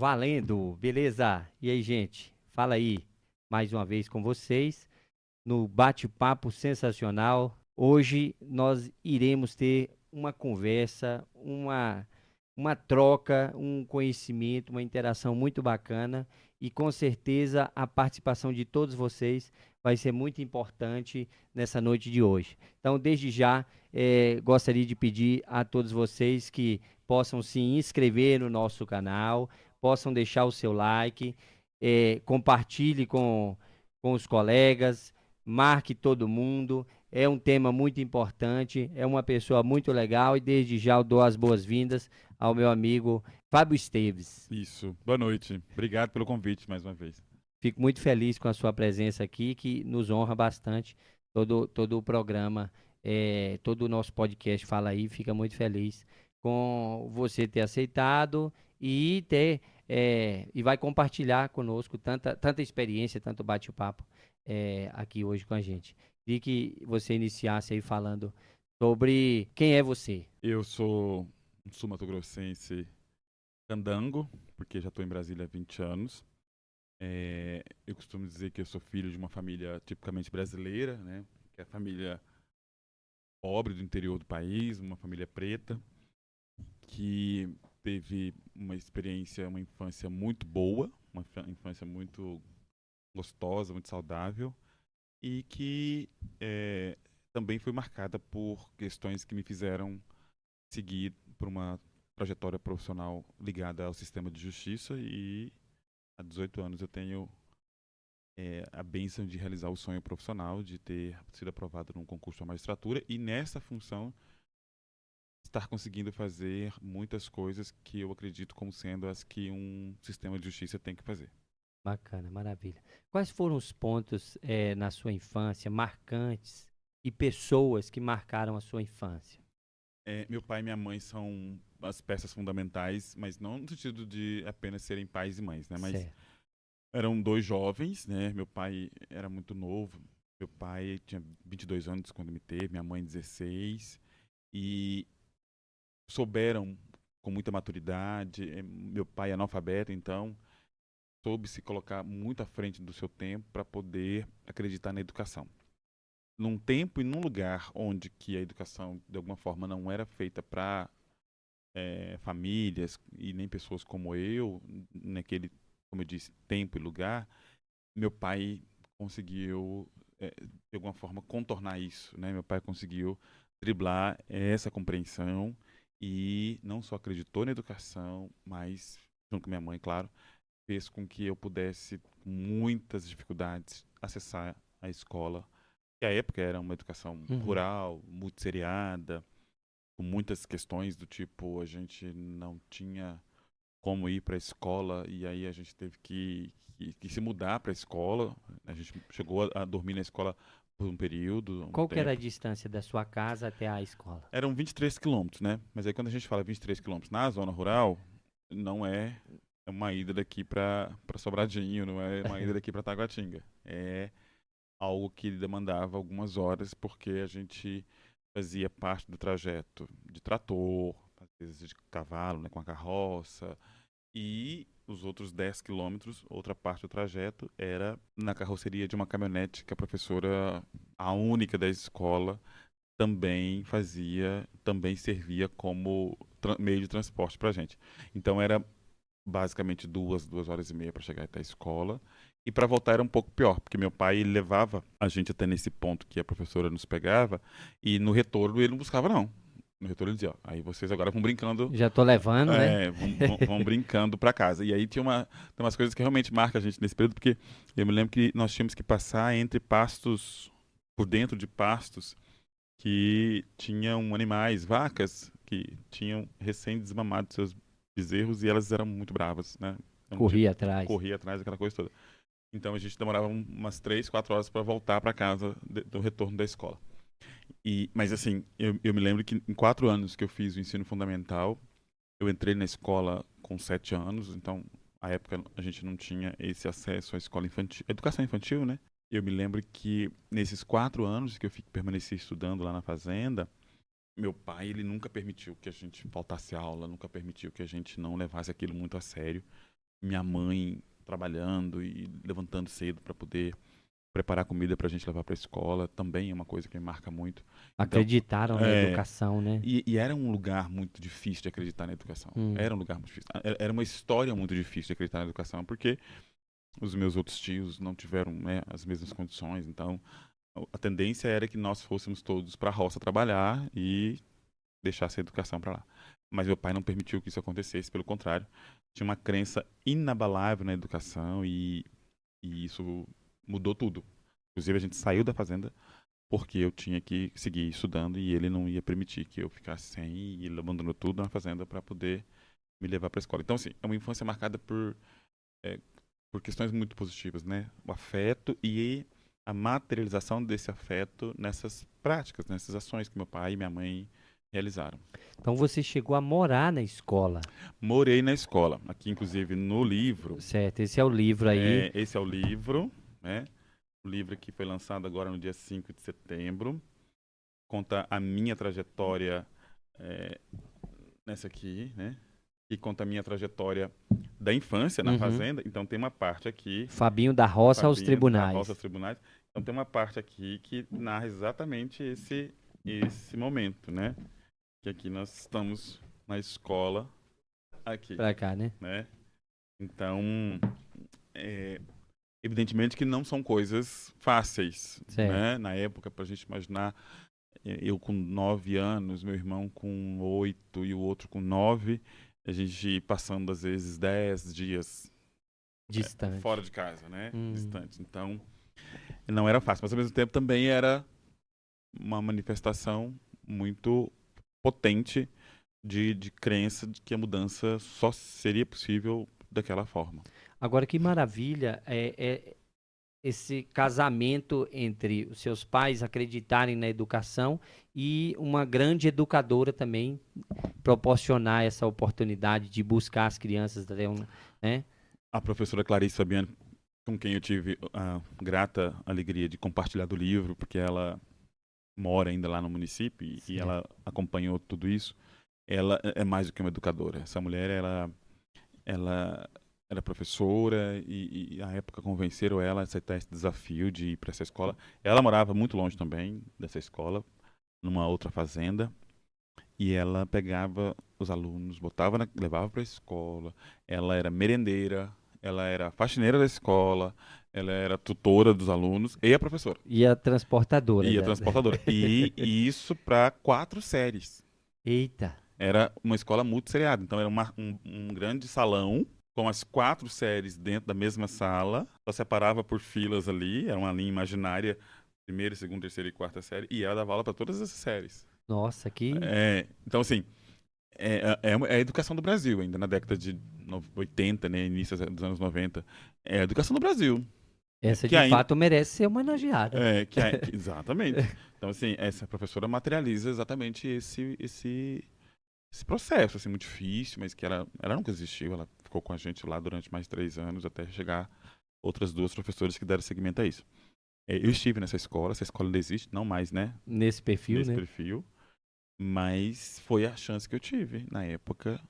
Valendo, beleza? E aí, gente? Fala aí, mais uma vez com vocês, no bate-papo sensacional. Hoje nós iremos ter uma conversa, uma troca, um conhecimento, uma interação muito bacana e com certeza a participação de todos vocês vai ser muito importante nessa noite de hoje. Então, desde já, gostaria de pedir a todos vocês que possam se inscrever no nosso canal, possam deixar o seu like, compartilhe com os colegas, marque todo mundo. É um tema muito importante, é uma pessoa muito legal e desde já eu dou as boas-vindas ao meu amigo Fábio Esteves. Isso. Boa noite. Obrigado pelo convite mais uma vez. Fico muito feliz com a sua presença aqui, que nos honra bastante. Todo o programa, todo o nosso podcast Fala Aí, fica muito feliz com você ter aceitado e e vai compartilhar conosco tanta experiência, tanto bate-papo aqui hoje com a gente. Queria que você iniciasse aí falando sobre quem é você. Eu sou um sul-mato-grossense candango, porque já estou em Brasília há 20 anos. Eu costumo dizer que eu sou filho de uma família tipicamente brasileira, né? Que é a família pobre do interior do país, uma família preta, que teve uma experiência, uma infância muito boa, infância muito gostosa, muito saudável, e que também foi marcada por questões que me fizeram seguir por uma trajetória profissional ligada ao sistema de justiça e há 18 anos eu tenho a bênção de realizar o sonho profissional, de ter sido aprovado num concurso de magistratura e nessa função estar conseguindo fazer muitas coisas que eu acredito como sendo as que um sistema de justiça tem que fazer. Bacana, maravilha. Quais foram os pontos na sua infância marcantes e pessoas que marcaram a sua infância? Meu pai e minha mãe são as peças fundamentais, mas não no sentido de apenas serem pais e mães, né? Mas Certo. eram dois jovens, né? Meu pai era muito novo. Meu pai tinha 22 anos quando me teve, minha mãe 16. E souberam com muita maturidade. Meu pai é analfabeto, então soube se colocar muito à frente do seu tempo para poder acreditar na educação. Num tempo e num lugar onde que a educação, de alguma forma, não era feita para famílias e nem pessoas como eu, naquele, como eu disse, tempo e lugar, meu pai conseguiu, de alguma forma, contornar isso, né? Meu pai conseguiu driblar essa compreensão e não só acreditou na educação, mas, junto com minha mãe, claro, fez com que eu pudesse, com muitas dificuldades, acessar a escola. Que a época era uma educação Uhum. rural, muito seriada, com muitas questões do tipo, a gente não tinha como ir para a escola e aí a gente teve que se mudar para a escola. A gente chegou a dormir na escola por um período, um Qual que era a tempo. distância da sua casa até a escola? Eram 23 quilômetros, né? Mas aí quando a gente fala 23 quilômetros na zona rural, não é uma ida daqui para Sobradinho, não é uma ida daqui para Taguatinga. É algo que demandava algumas horas porque a gente fazia parte do trajeto de trator, às vezes de cavalo, né, com a carroça. E os outros 10 quilômetros, outra parte do trajeto, era na carroceria de uma caminhonete que a professora, a única da escola, também servia como meio de transporte para a gente. Então era basicamente 2 horas e meia para chegar até a escola. E para voltar era um pouco pior, porque meu pai levava a gente até nesse ponto que a professora nos pegava, e no retorno ele não buscava, não. No retorno ele dizia, ó, aí vocês agora vão brincando, Já tô levando, né? vão brincando para casa. E aí tem umas coisas que realmente marcam a gente nesse período, porque eu me lembro que nós tínhamos que passar entre pastos, por dentro de pastos, que tinham animais, vacas, que tinham recém-desmamado seus bezerros e elas eram muito bravas, né? Então, Corri atrás. corria atrás daquela coisa toda. Então a gente demorava umas 3, 4 horas para voltar para casa do retorno da escola. Mas assim, eu me lembro que em 4 anos que eu fiz o ensino fundamental, eu entrei na escola com 7 anos, então à época a gente não tinha esse acesso à escola infantil, educação infantil, né? Eu me lembro que nesses 4 anos que eu permaneci estudando lá na fazenda, meu pai ele nunca permitiu que a gente faltasse aula, nunca permitiu que a gente não levasse aquilo muito a sério. minha mãe trabalhando e levantando cedo para poder preparar comida para a gente levar para a escola, também é uma coisa que me marca muito. Então, Acreditaram na educação, né? e era um lugar muito difícil de acreditar na educação. Era um lugar muito difícil. Era uma história muito difícil de acreditar na educação, porque os meus outros tios não tiveram, né, as mesmas condições. Então, a tendência era que nós fôssemos todos para a roça trabalhar e deixasse a educação para lá. Mas meu pai não permitiu que isso acontecesse, pelo contrário, tinha uma crença inabalável na educação e isso mudou tudo. Inclusive, a gente saiu da fazenda porque eu tinha que seguir estudando e ele não ia permitir que eu ficasse sem, e ele abandonou tudo na fazenda para poder me levar para a escola. Então, assim, é uma infância marcada por questões muito positivas, né? O afeto e a materialização desse afeto nessas práticas, nessas ações que meu pai e minha mãe realizaram. Então você chegou a morar na escola. Morei na escola, aqui inclusive no livro. Certo, esse é o livro aí. Esse é o livro, né? O livro que foi lançado agora no dia 5 de setembro. Conta a minha trajetória nessa aqui, né? E conta a minha trajetória da infância na fazenda. Então tem uma parte aqui. Fabinho da Roça aos Tribunais. Da Roça aos Tribunais. Então tem uma parte aqui que narra exatamente esse momento, né? Que aqui nós estamos na escola aqui. Pra cá, né? Então, evidentemente que não são coisas fáceis, né? Na época, pra gente imaginar, eu com 9 anos, meu irmão com 8 e o outro com 9, a gente passando às vezes 10 dias distante, fora de casa, né? Distante. Então, não era fácil, mas ao mesmo tempo também era uma manifestação muito potente de crença de que a mudança só seria possível daquela forma. Agora, que maravilha esse casamento entre os seus pais acreditarem na educação e uma grande educadora também proporcionar essa oportunidade de buscar as crianças, né? A professora Clarice Fabiano, com quem eu tive a grata alegria de compartilhar do livro, porque ela mora ainda lá no município e ela acompanhou tudo isso. Ela é mais do que uma educadora. Essa mulher, ela era professora e à época convenceram ela a aceitar esse desafio de ir para essa escola. Ela morava muito longe também dessa escola, numa outra fazenda, e ela pegava os alunos, levava para a escola. Ela era merendeira, ela era faxineira da escola, ela era tutora dos alunos e a professora. E a transportadora. E a transportadora. E isso para 4 séries. Eita! Era uma escola multisseriada. Então era um grande salão com as 4 séries dentro da mesma sala. Só separava por filas ali. Era uma linha imaginária. Primeira, segunda, terceira e quarta série. E ela dava aula para todas essas séries. Nossa, que... Então, assim, é a educação do Brasil ainda, na década de 80, né, início dos anos 90. É a educação do Brasil. Essa, de fato, merece ser homenageada. Exatamente. Então, assim, essa professora materializa exatamente esse processo, assim, muito difícil, mas que ela nunca existiu. Ela ficou com a gente lá durante mais 3 anos, até chegar outras 2 professoras que deram seguimento a isso. Eu estive nessa escola, essa escola ainda existe, não mais, né? Nesse perfil, né? Perfil. Mas foi a chance que eu tive na época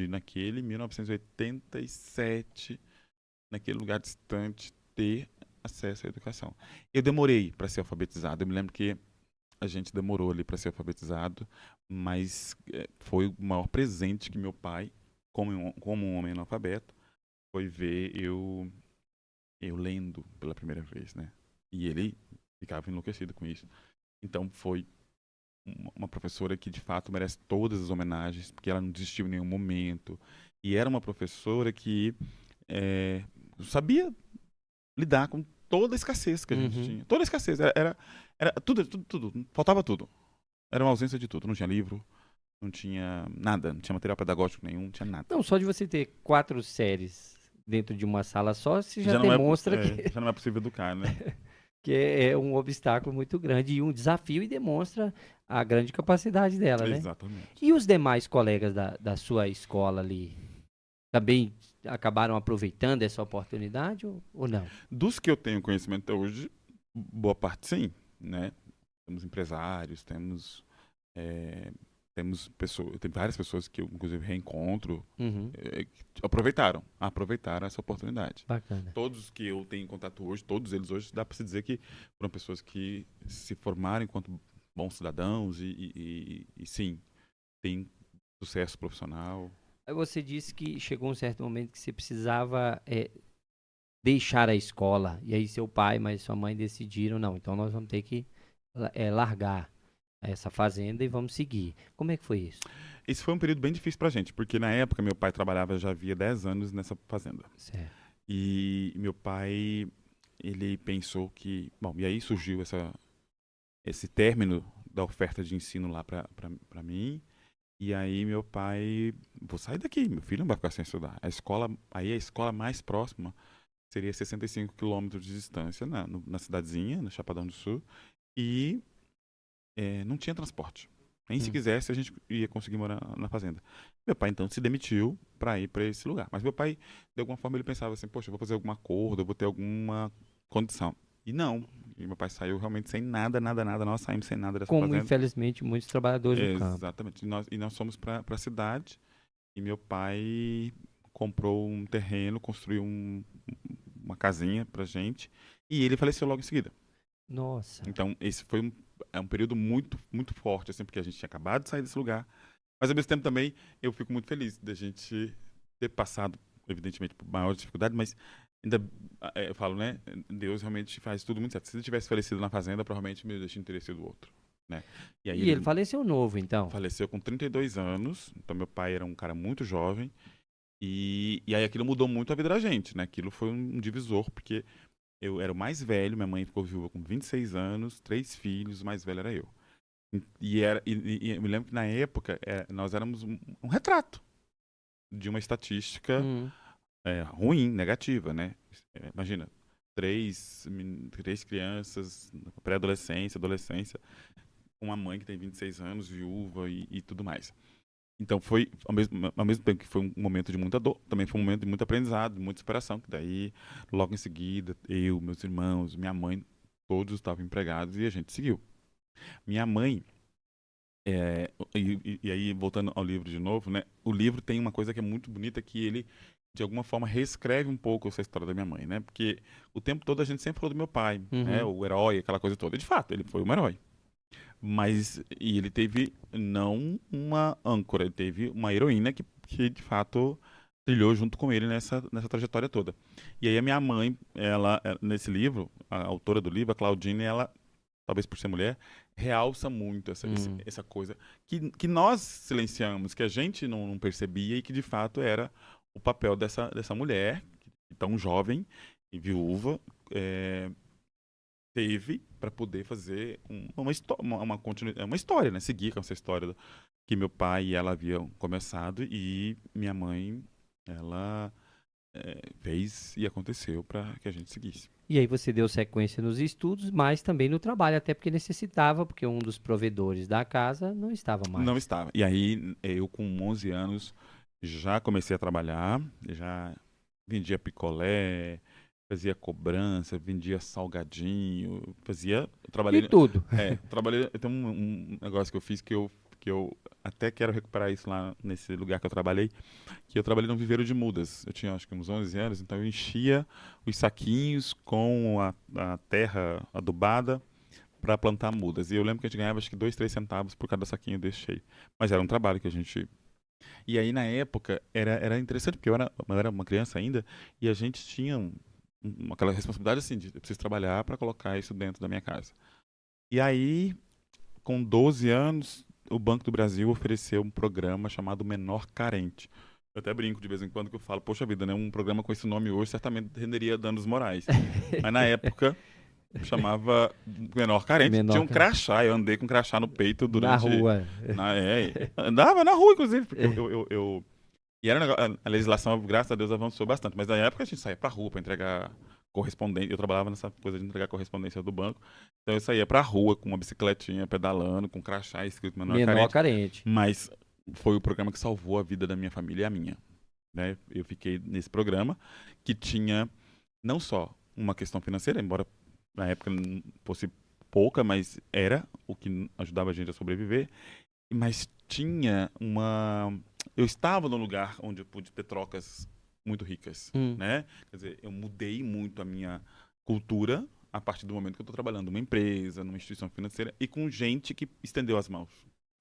naquele 1987, naquele lugar distante, ter acesso à educação. Eu demorei para ser alfabetizado. Eu me lembro que a gente demorou ali para ser alfabetizado, mas foi o maior presente que meu pai, como um homem analfabeto, foi ver eu lendo pela primeira vez, né? E ele ficava enlouquecido com isso. Então foi uma professora que de fato merece todas as homenagens, porque ela não desistiu em nenhum momento. E era uma professora que sabia lidar com toda a escassez que a gente tinha. Toda a escassez. Era tudo. Faltava tudo. Era uma ausência de tudo. Não tinha livro, não tinha nada, não tinha material pedagógico nenhum, não tinha nada. Não, só de você ter 4 séries dentro de uma sala só, você já demonstra que... Já não é possível educar, né? que é um obstáculo muito grande e um desafio, e demonstra a grande capacidade dela, né? Exatamente. E os demais colegas da sua escola ali também acabaram aproveitando essa oportunidade ou não? Dos que eu tenho conhecimento até hoje, boa parte sim, né? Temos empresários, temos tem várias pessoas que eu, inclusive, reencontro, Uhum. que aproveitaram essa oportunidade. Bacana. Todos que eu tenho em contato hoje, todos eles hoje, dá para se dizer que foram pessoas que se formaram enquanto bons cidadãos e sim, têm sucesso profissional. Aí você disse que chegou um certo momento que você precisava deixar a escola. E aí seu pai, mas sua mãe decidiram, não, então nós vamos ter que largar essa fazenda e vamos seguir. Como é que foi isso? Esse foi um período bem difícil pra gente, porque na época meu pai trabalhava já havia 10 anos nessa fazenda. Certo. E meu pai, ele pensou que, bom, e aí surgiu esse término da oferta de ensino lá pra mim. E aí meu pai, vou sair daqui, meu filho não vai ficar sem estudar. A escola mais próxima seria 65 quilômetros de distância na cidadezinha, no Chapadão do Sul, e não tinha transporte. Nem se Hum. quisesse a gente ia conseguir morar na fazenda. Meu pai então se demitiu para ir para esse lugar. Mas meu pai, de alguma forma, ele pensava assim: poxa, eu vou fazer algum acordo, eu vou ter alguma condição. E não. E meu pai saiu realmente sem nada, nada, nada. Nós saímos sem nada dessa Como, fazenda. infelizmente, muitos trabalhadores do campo. Exatamente. E nós fomos para a cidade. E meu pai comprou um terreno, construiu uma casinha pra gente. E ele faleceu logo em seguida. Nossa. Então, esse foi um período muito, muito forte, assim, porque a gente tinha acabado de sair desse lugar. Mas, ao mesmo tempo, também, eu fico muito feliz da gente ter passado, evidentemente, por maior dificuldade, mas ainda, eu falo, né, Deus realmente faz tudo muito certo. Se ele tivesse falecido na fazenda, provavelmente meu destino teria sido outro, né? E aí E ele faleceu novo, então? faleceu com 32 anos, então meu pai era um cara muito jovem, e aí aquilo mudou muito a vida da gente, né? Aquilo foi um divisor, porque eu era o mais velho, minha mãe ficou viúva com 26 anos, 3 filhos, o mais velho era eu. E eu me lembro que na época nós éramos um retrato de uma estatística Hum. ruim, negativa, né? Imagina, três crianças, pré-adolescência, adolescência, uma mãe que tem 26 anos, viúva e tudo mais. Então foi, ao mesmo tempo que foi um momento de muita dor, também foi um momento de muito aprendizado, de muita superação, que daí, logo em seguida, eu, meus irmãos, minha mãe, todos estavam empregados e a gente seguiu. Minha mãe, e aí voltando ao livro de novo, né? O livro tem uma coisa que é muito bonita, que ele, de alguma forma, reescreve um pouco essa história da minha mãe, né? Porque o tempo todo a gente sempre falou do meu pai, né? Uhum. O herói, aquela coisa toda. De fato, ele foi um herói. E ele teve não uma âncora, ele teve uma heroína que de fato trilhou junto com ele nessa trajetória toda. E aí a minha mãe, nesse livro, a autora do livro, a Claudine, ela, talvez por ser mulher, realça muito essa coisa que nós silenciamos, que a gente não percebia e que de fato era o papel dessa mulher, tão jovem e viúva, teve para poder fazer uma história, né? Seguir com essa história que meu pai e ela haviam começado e minha mãe, ela fez e aconteceu para que a gente seguisse. E aí você deu sequência nos estudos, mas também no trabalho, até porque necessitava, porque um dos provedores da casa não estava Não mais. estava. E aí eu com 11 anos já comecei a trabalhar, já vendia picolé, fazia cobrança, vendia salgadinho, eu De trabalhei. tudo. Tem um negócio que eu fiz que eu até quero recuperar isso lá nesse lugar que eu trabalhei, que eu trabalhei num viveiro de mudas. Eu tinha acho que uns 11 anos, então eu enchia os saquinhos com a terra adubada para plantar mudas. E eu lembro que a gente ganhava acho que 2, 3 centavos por cada saquinho desse cheio. Mas era um trabalho que a gente. E aí na época era interessante, porque eu era uma criança ainda, e a gente tinha aquela responsabilidade assim, de eu preciso trabalhar para colocar isso dentro da minha casa. E aí, com 12 anos, o Banco do Brasil ofereceu um programa chamado Menor Carente. Eu até brinco de vez em quando que eu falo, poxa vida, né? Um programa com esse nome hoje certamente renderia danos morais. Mas na época chamava Menor Carente. Tinha Menor um que crachá, eu andei com crachá no peito na durante. rua. Andava na rua, inclusive, porque e era a legislação, graças a Deus, avançou bastante. Mas na época a gente saía pra rua pra entregar correspondência. Eu trabalhava nessa coisa de entregar correspondência do banco. Então eu saía pra rua com uma bicicletinha, pedalando, com crachá escrito Menor Menor Carente. carente. Mas foi o programa que salvou a vida da minha família e a minha, né? Eu fiquei nesse programa que tinha não só uma questão financeira, embora na época não fosse pouca, mas era o que ajudava a gente a sobreviver. Mas tinha uma... Eu estava num lugar onde eu pude ter trocas muito ricas, Hum. né? Quer dizer, eu mudei muito a minha cultura a partir do momento que eu estou trabalhando numa empresa, numa instituição financeira e com gente que estendeu as mãos,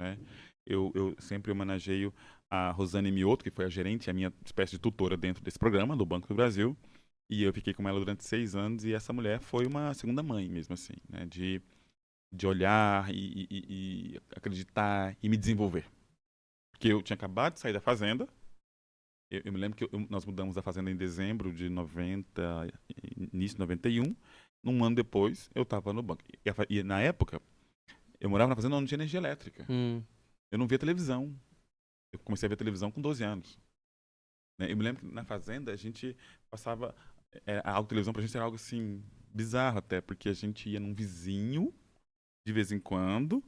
né? Eu sempre homenageio a Rosane Mioto, que foi a gerente, a minha espécie de tutora dentro desse programa, do Banco do Brasil, e eu fiquei com ela durante 6 anos e essa mulher foi uma segunda mãe mesmo assim, né? De olhar e acreditar e me desenvolver. Porque eu tinha acabado de sair da fazenda. Eu me lembro que nós mudamos da fazenda em dezembro de 90, início de 91. Um ano depois, eu estava no banco. E na época, eu morava na fazenda onde não tinha energia elétrica. Hum. Eu não via televisão. Eu comecei a ver televisão com 12 anos. Né? Eu me lembro que na fazenda a gente passava. A televisão pra gente era algo assim, bizarro até, porque a gente ia num vizinho de vez em quando.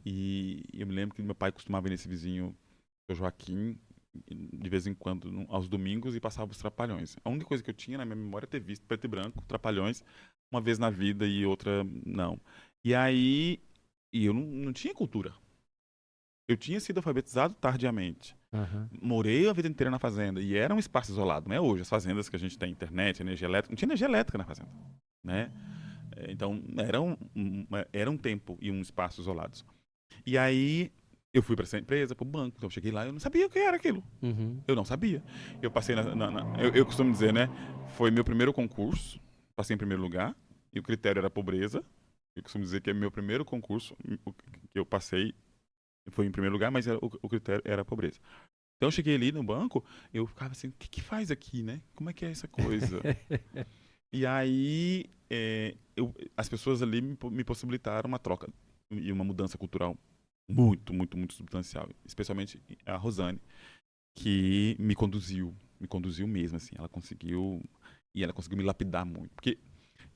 E eu me lembro que meu pai costumava ir nesse vizinho, o Joaquim, de vez em quando, aos domingos, e passava os Trapalhões. A única coisa que eu tinha na minha memória é ter visto preto e branco, Trapalhões, uma vez na vida e outra não. E aí, eu não tinha cultura. Eu tinha sido alfabetizado tardiamente. Aham. Morei a vida inteira na fazenda e era um espaço isolado, não é hoje. As fazendas que a gente tem internet, energia elétrica, não tinha energia elétrica na fazenda, né? Então, era um tempo e um espaço isolados. E aí eu fui para essa empresa, para o banco. Então eu cheguei lá e eu não sabia o que era aquilo. Uhum. Eu não sabia. Eu passei eu costumo dizer, né? Foi meu primeiro concurso. Passei em primeiro lugar. E o critério era pobreza. Eu costumo dizer que é meu primeiro concurso que eu passei. Foi em primeiro lugar, mas o critério era a pobreza. Então eu cheguei ali no banco, eu ficava assim, o que faz aqui, né? Como é que é essa coisa? E aí as pessoas ali me possibilitaram uma troca e uma mudança cultural muito, muito, muito substancial. Especialmente a Rosane, que me conduziu mesmo, assim. Ela conseguiu me lapidar muito. Porque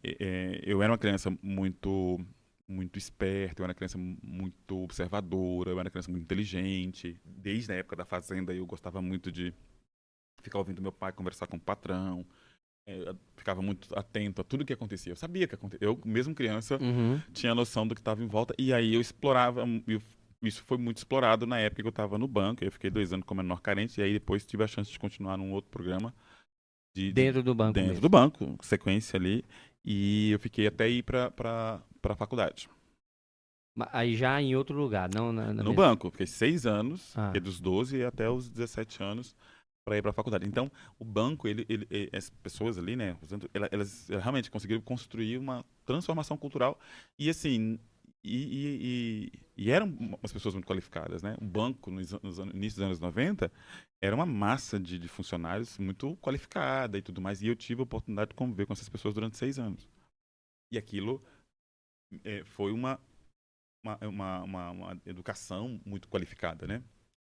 eu era uma criança muito, muito esperta, eu era uma criança muito observadora, eu era uma criança muito inteligente. Desde a época da fazenda eu gostava muito de ficar ouvindo meu pai conversar com o patrão. Eu ficava muito atento a tudo que acontecia. Eu sabia que acontecia. Eu, mesmo criança, Uhum. tinha noção do que estava em volta. E aí eu explorava. Isso foi muito explorado na época que eu estava no banco. Eu fiquei 2 anos como menor carente. E aí depois tive a chance de continuar num outro programa Dentro do banco dentro do mesmo. banco, sequência ali. E eu fiquei até ir para a faculdade. Aí já em outro lugar, não na No mesma. banco. Fiquei 6 anos, fiquei Ah. dos 12 até os 17 anos para ir para a faculdade. Então, o banco, as pessoas ali, né, elas realmente conseguiram construir uma transformação cultural e assim, e eram umas pessoas muito qualificadas, né? O banco, no início dos anos 90, era uma massa de funcionários muito qualificada e tudo mais, e eu tive a oportunidade de conviver com essas pessoas durante 6 anos. E aquilo foi uma educação muito qualificada, né?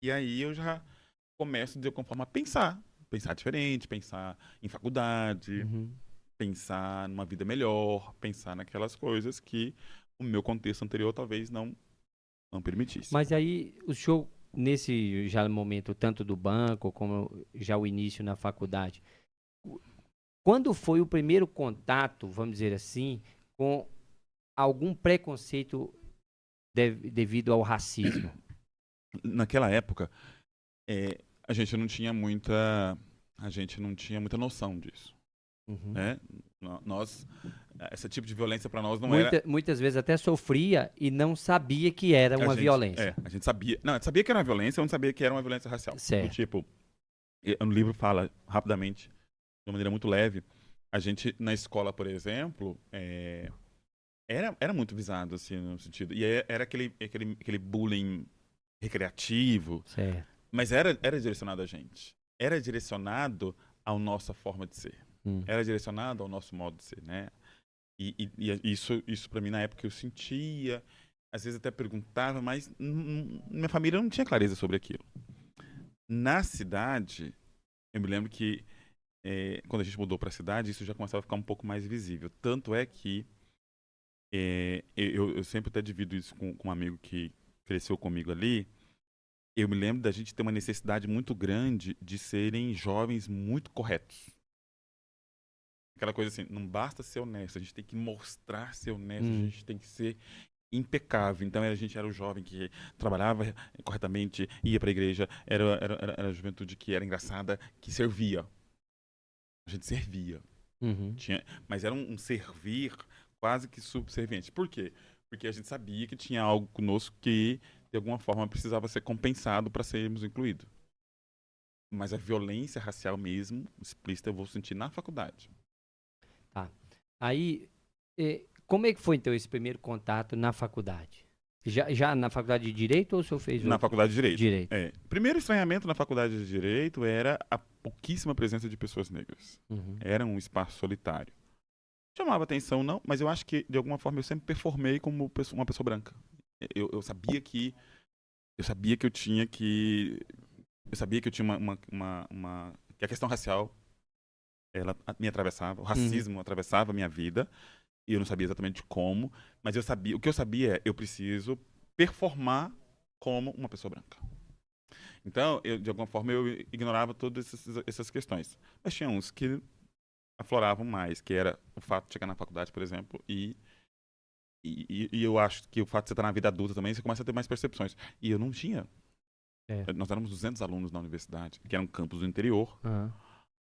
E aí eu já começo, de alguma forma, a pensar diferente, pensar em faculdade, Uhum. pensar numa vida melhor, pensar naquelas coisas que o meu contexto anterior talvez não permitisse. Mas aí o senhor, nesse já momento, tanto do banco como já o início na faculdade, quando foi o primeiro contato, vamos dizer assim, com algum preconceito devido ao racismo? Naquela época, a gente não tinha muita noção disso, Uhum. né? Nós, esse tipo de violência para nós não era. Muitas vezes até sofria e não sabia que era uma violência. A gente sabia, não, a gente sabia que era uma violência, eu não sabia que era uma violência racial. Do Certo. tipo, no livro fala rapidamente, de uma maneira muito leve, a gente na escola, por exemplo, era muito visado assim no sentido, e era aquele bullying recreativo, Certo. mas era direcionado a gente, era direcionado à nossa forma de ser, Hum. era direcionado ao nosso modo de ser, né? E isso para mim na época eu sentia, às vezes até perguntava, mas minha família não tinha clareza sobre aquilo. Na cidade, eu me lembro que quando a gente mudou para a cidade, isso já começava a ficar um pouco mais visível. Tanto é que eu sempre até divido isso com um amigo que cresceu comigo ali. Eu me lembro da gente ter uma necessidade muito grande de serem jovens muito corretos. Aquela coisa assim, não basta ser honesto, a gente tem que mostrar ser honesto, a Hum. gente tem que ser. impecável. Então a gente era o jovem que trabalhava corretamente, ia para a igreja, era a juventude que era engraçada, que servia. A gente servia. Uhum. Mas era um servir quase que subserviente. Por quê? Porque a gente sabia que tinha algo conosco que, de alguma forma, precisava ser compensado para sermos incluídos. Mas a violência racial mesmo, explícita, eu vou sentir na faculdade. Tá. Aí, como é que foi então esse primeiro contato na faculdade? Já na faculdade de Direito ou o senhor fez Na outro? faculdade de Direito. Direito. Primeiro estranhamento na faculdade de Direito era a pouquíssima presença de pessoas negras. Uhum. Era um espaço solitário. Chamava atenção, não, mas eu acho que, de alguma forma, eu sempre performei como uma pessoa branca. Eu sabia que. Eu sabia que eu tinha que. Eu sabia que eu tinha que a questão racial, ela me atravessava, o Uhum. racismo atravessava a minha vida, e eu não sabia exatamente como, mas eu sabia, o que eu sabia é, eu preciso performar como uma pessoa branca. Então, de alguma forma, eu ignorava todas essas questões. Mas tinha uns que afloravam mais, que era o fato de chegar na faculdade, por exemplo, e eu acho que o fato de você estar na vida adulta também, você começa a ter mais percepções. E eu não tinha. É. Nós éramos 200 alunos na universidade, que era um campus do interior. Aham.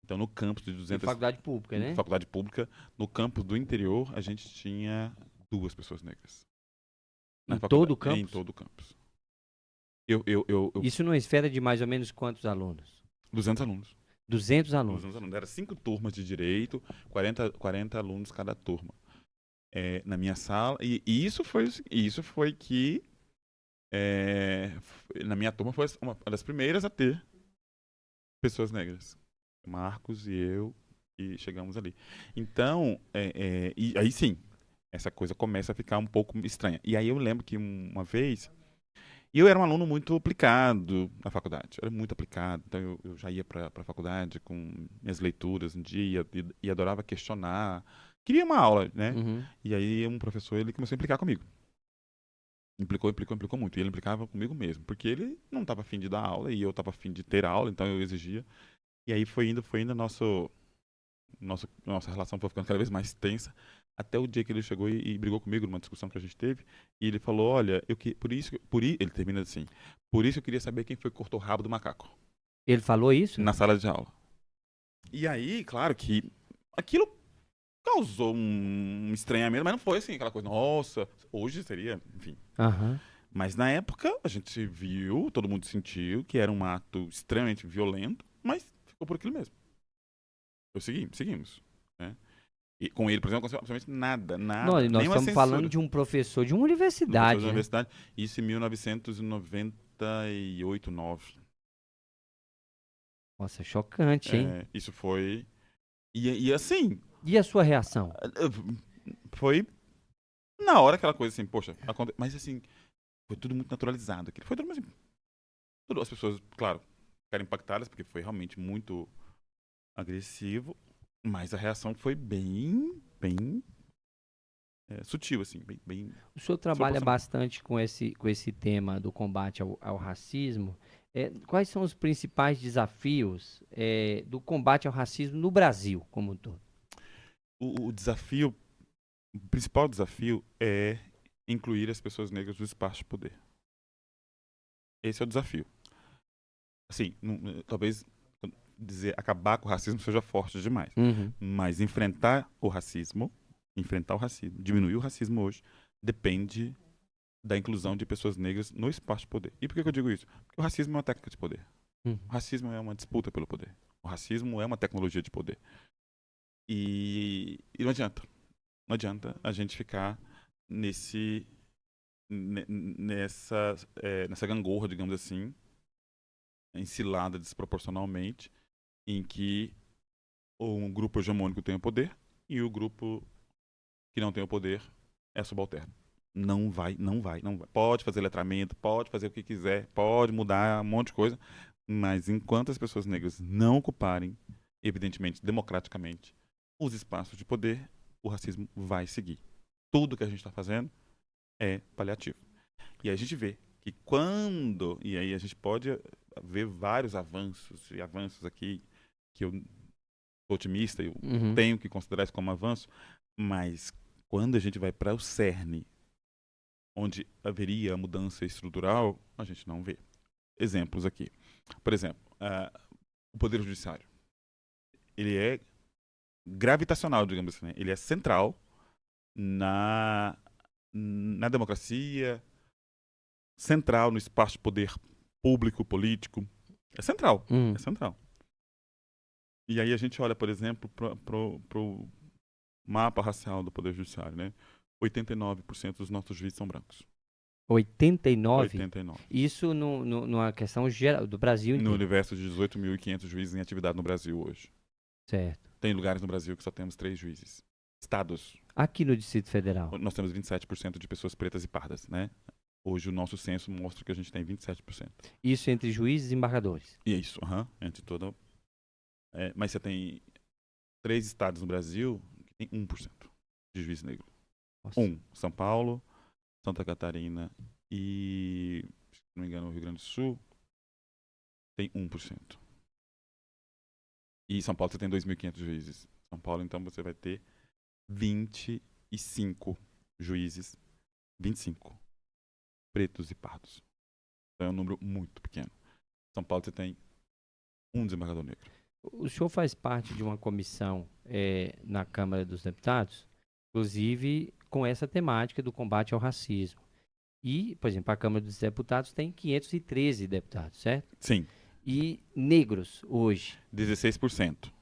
Então, no campus de E 200, faculdade pública, né? faculdade pública, no campus do interior, a gente tinha 2 pessoas negras. Na Em todo faculdade, o em campus? todo o campus. Eu Isso numa esfera de mais ou menos quantos alunos? 200 alunos. 200 200 alunos. alunos. Era 5 turmas de direito, 40 alunos cada turma. Na minha sala. E isso foi que, na minha turma, foi uma das primeiras a ter pessoas negras. Marcos e eu, e chegamos ali. Então, e aí sim, essa coisa começa a ficar um pouco estranha. E aí eu lembro que uma vez. E eu era um aluno muito aplicado na faculdade. Eu era muito aplicado. Então eu já ia para a faculdade com minhas leituras um dia e adorava questionar. Queria uma aula, né? Uhum. E aí um professor ele começou a implicar comigo. Implicou muito. E ele implicava comigo mesmo, porque ele não estava afim de dar aula e eu estava afim de ter aula, então eu exigia. E aí foi indo nossa relação foi ficando cada vez mais tensa, até o dia que ele chegou e brigou comigo numa discussão que a gente teve, e ele falou, olha, ele termina assim, por isso eu queria saber quem foi que cortou o rabo do macaco, Ele falou isso? na sala de aula. E aí, claro que aquilo causou um estranhamento, mas não foi assim, aquela coisa, nossa, hoje seria, enfim. Aham. Mas na época, a gente viu, todo mundo sentiu que era um ato extremamente violento, mas ficou por aquilo mesmo. Seguimos, né? E com ele, por exemplo, não aconteceu absolutamente nada, Nós, nada, nós nenhuma estamos falando censura. de um professor de uma No professor da universidade, né? universidade, isso em 1998, 9. Nossa, chocante, hein? Isso foi. E assim, E a sua reação? foi na hora aquela coisa assim, poxa, mas assim, foi tudo muito naturalizado aqui. Foi tudo assim. As pessoas, claro, ficaram impactadas, porque foi realmente muito agressivo, mas a reação foi bem sutil, assim, bem O senhor trabalha desproporcional. bastante com esse tema do combate ao racismo. Quais são os principais desafios do combate ao racismo no Brasil como um todo? O desafio, o principal desafio é incluir as pessoas negras no espaço de poder. Esse é o desafio. Assim, talvez dizer acabar com o racismo seja forte demais, Uhum. mas enfrentar o racismo, diminuir o racismo hoje, depende da inclusão de pessoas negras no espaço de poder. E por que eu digo isso? Porque o racismo é uma técnica de poder. Uhum. O racismo é uma disputa pelo poder. O racismo é uma tecnologia de poder. E não adianta. Não adianta a gente ficar nessa gangorra, digamos assim, encilada desproporcionalmente, em que um grupo hegemônico tem o poder e o grupo que não tem o poder é subalterno. Não vai, não vai, não vai. Pode fazer letramento, pode fazer o que quiser, pode mudar um monte de coisa, mas enquanto as pessoas negras não ocuparem, evidentemente, democraticamente, os espaços de poder, o racismo vai seguir. Tudo que a gente está fazendo é paliativo. E aí a gente vê que e aí a gente pode ver vários avanços aqui, que eu sou otimista, eu Uhum. tenho que considerar isso como avanço, mas quando a gente vai para o cerne onde haveria mudança estrutural, a gente não vê. Exemplos aqui. Por exemplo, o Poder Judiciário. Ele é gravitacional, digamos assim, né? Ele é central na democracia, central no espaço de poder público, político. É central, é central. E aí a gente olha, por exemplo, para o mapa racial do Poder Judiciário, né? 89% dos nossos juízes são brancos. 89? 89. Isso numa questão geral do Brasil No inteiro. universo de 18.500 juízes em atividade no Brasil hoje. Certo. Tem lugares no Brasil que só temos 3 juízes. Estados. Aqui no Distrito Federal. Nós temos 27% de pessoas pretas e pardas, né? Hoje o nosso censo mostra que a gente tem 27%. Isso entre juízes e embargadores. E é isso, entre toda... mas você tem 3 estados no Brasil que tem 1% de juiz negro. Nossa. São Paulo, Santa Catarina e, se não me engano, o Rio Grande do Sul tem 1%. E São Paulo você tem 2.500 juízes. São Paulo, então, você vai ter 25 juízes, 25 pretos e pardos. Então é um número muito pequeno. São Paulo você tem um desembargador negro. O senhor faz parte de uma comissão na Câmara dos Deputados, inclusive com essa temática do combate ao racismo. E, por exemplo, a Câmara dos Deputados tem 513 deputados, certo? Sim. E negros hoje? 16%.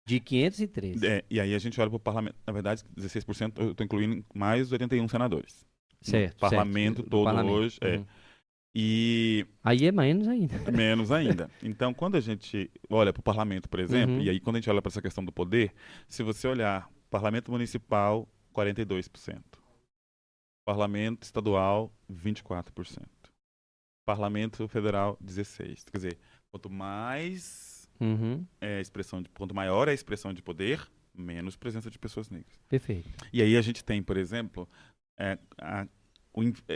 De 513. E aí a gente olha para o parlamento. Na verdade, 16% eu estou incluindo mais 81 senadores. Certo. O parlamento certo. todo parlamento. hoje. E aí é menos ainda. Menos ainda. Então, quando a gente olha para o parlamento, por exemplo, e aí quando a gente olha para essa questão do poder, se você olhar parlamento municipal, 42%. Parlamento estadual, 24%. Parlamento federal, 16%. Quer dizer, quanto mais quanto maior é a expressão de poder, menos presença de pessoas negras. Perfeito. E aí a gente tem, por exemplo,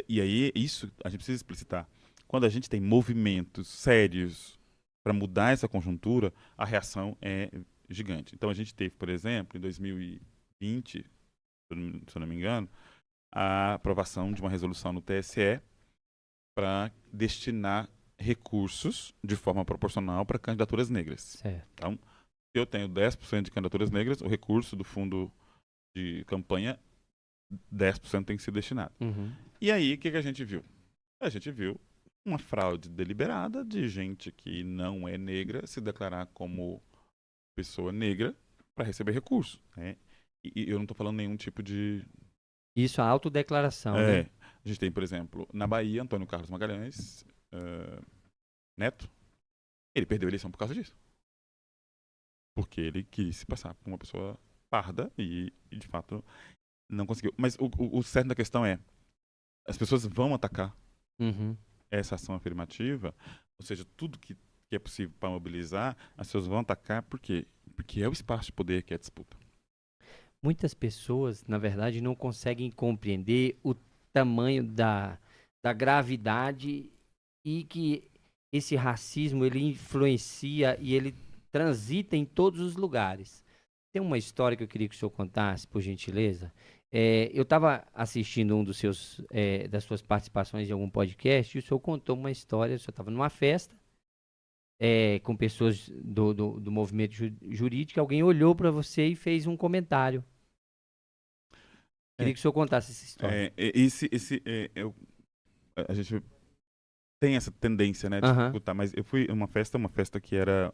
e aí isso a gente precisa explicitar. Quando a gente tem movimentos sérios para mudar essa conjuntura, a reação é gigante. Então a gente teve, por exemplo, em 2020, se eu não me engano, a aprovação de uma resolução no TSE para destinar recursos de forma proporcional para candidaturas negras. Certo. Então, se eu tenho 10% de candidaturas negras, o recurso do fundo de campanha, 10% tem que ser destinado. E aí, o que a gente viu? A gente viu uma fraude deliberada de gente que não é negra se declarar como pessoa negra para receber recurso. Né? E eu não estou falando nenhum tipo de... Isso, a autodeclaração, né? A gente tem, por exemplo, na Bahia, Antônio Carlos Magalhães Neto, ele perdeu a eleição por causa disso. Porque ele quis se passar por uma pessoa parda e de fato, não conseguiu. Mas o certo da questão é, as pessoas vão atacar essa ação afirmativa, ou seja, tudo que é possível para mobilizar, as pessoas vão atacar por quê? Porque é o espaço de poder que é a disputa. Muitas pessoas, na verdade, não conseguem compreender o tamanho da gravidade e que esse racismo, ele influencia e ele transita em todos os lugares. Tem uma história que eu queria que o senhor contasse, por gentileza. Eu estava assistindo um dos das suas participações em algum podcast e o senhor contou uma história. O senhor estava numa festa com pessoas do movimento jurídico. Alguém olhou para você e fez um comentário. Queria que o senhor contasse essa história. A gente tem essa tendência, né, de escutar, mas eu fui em uma festa que era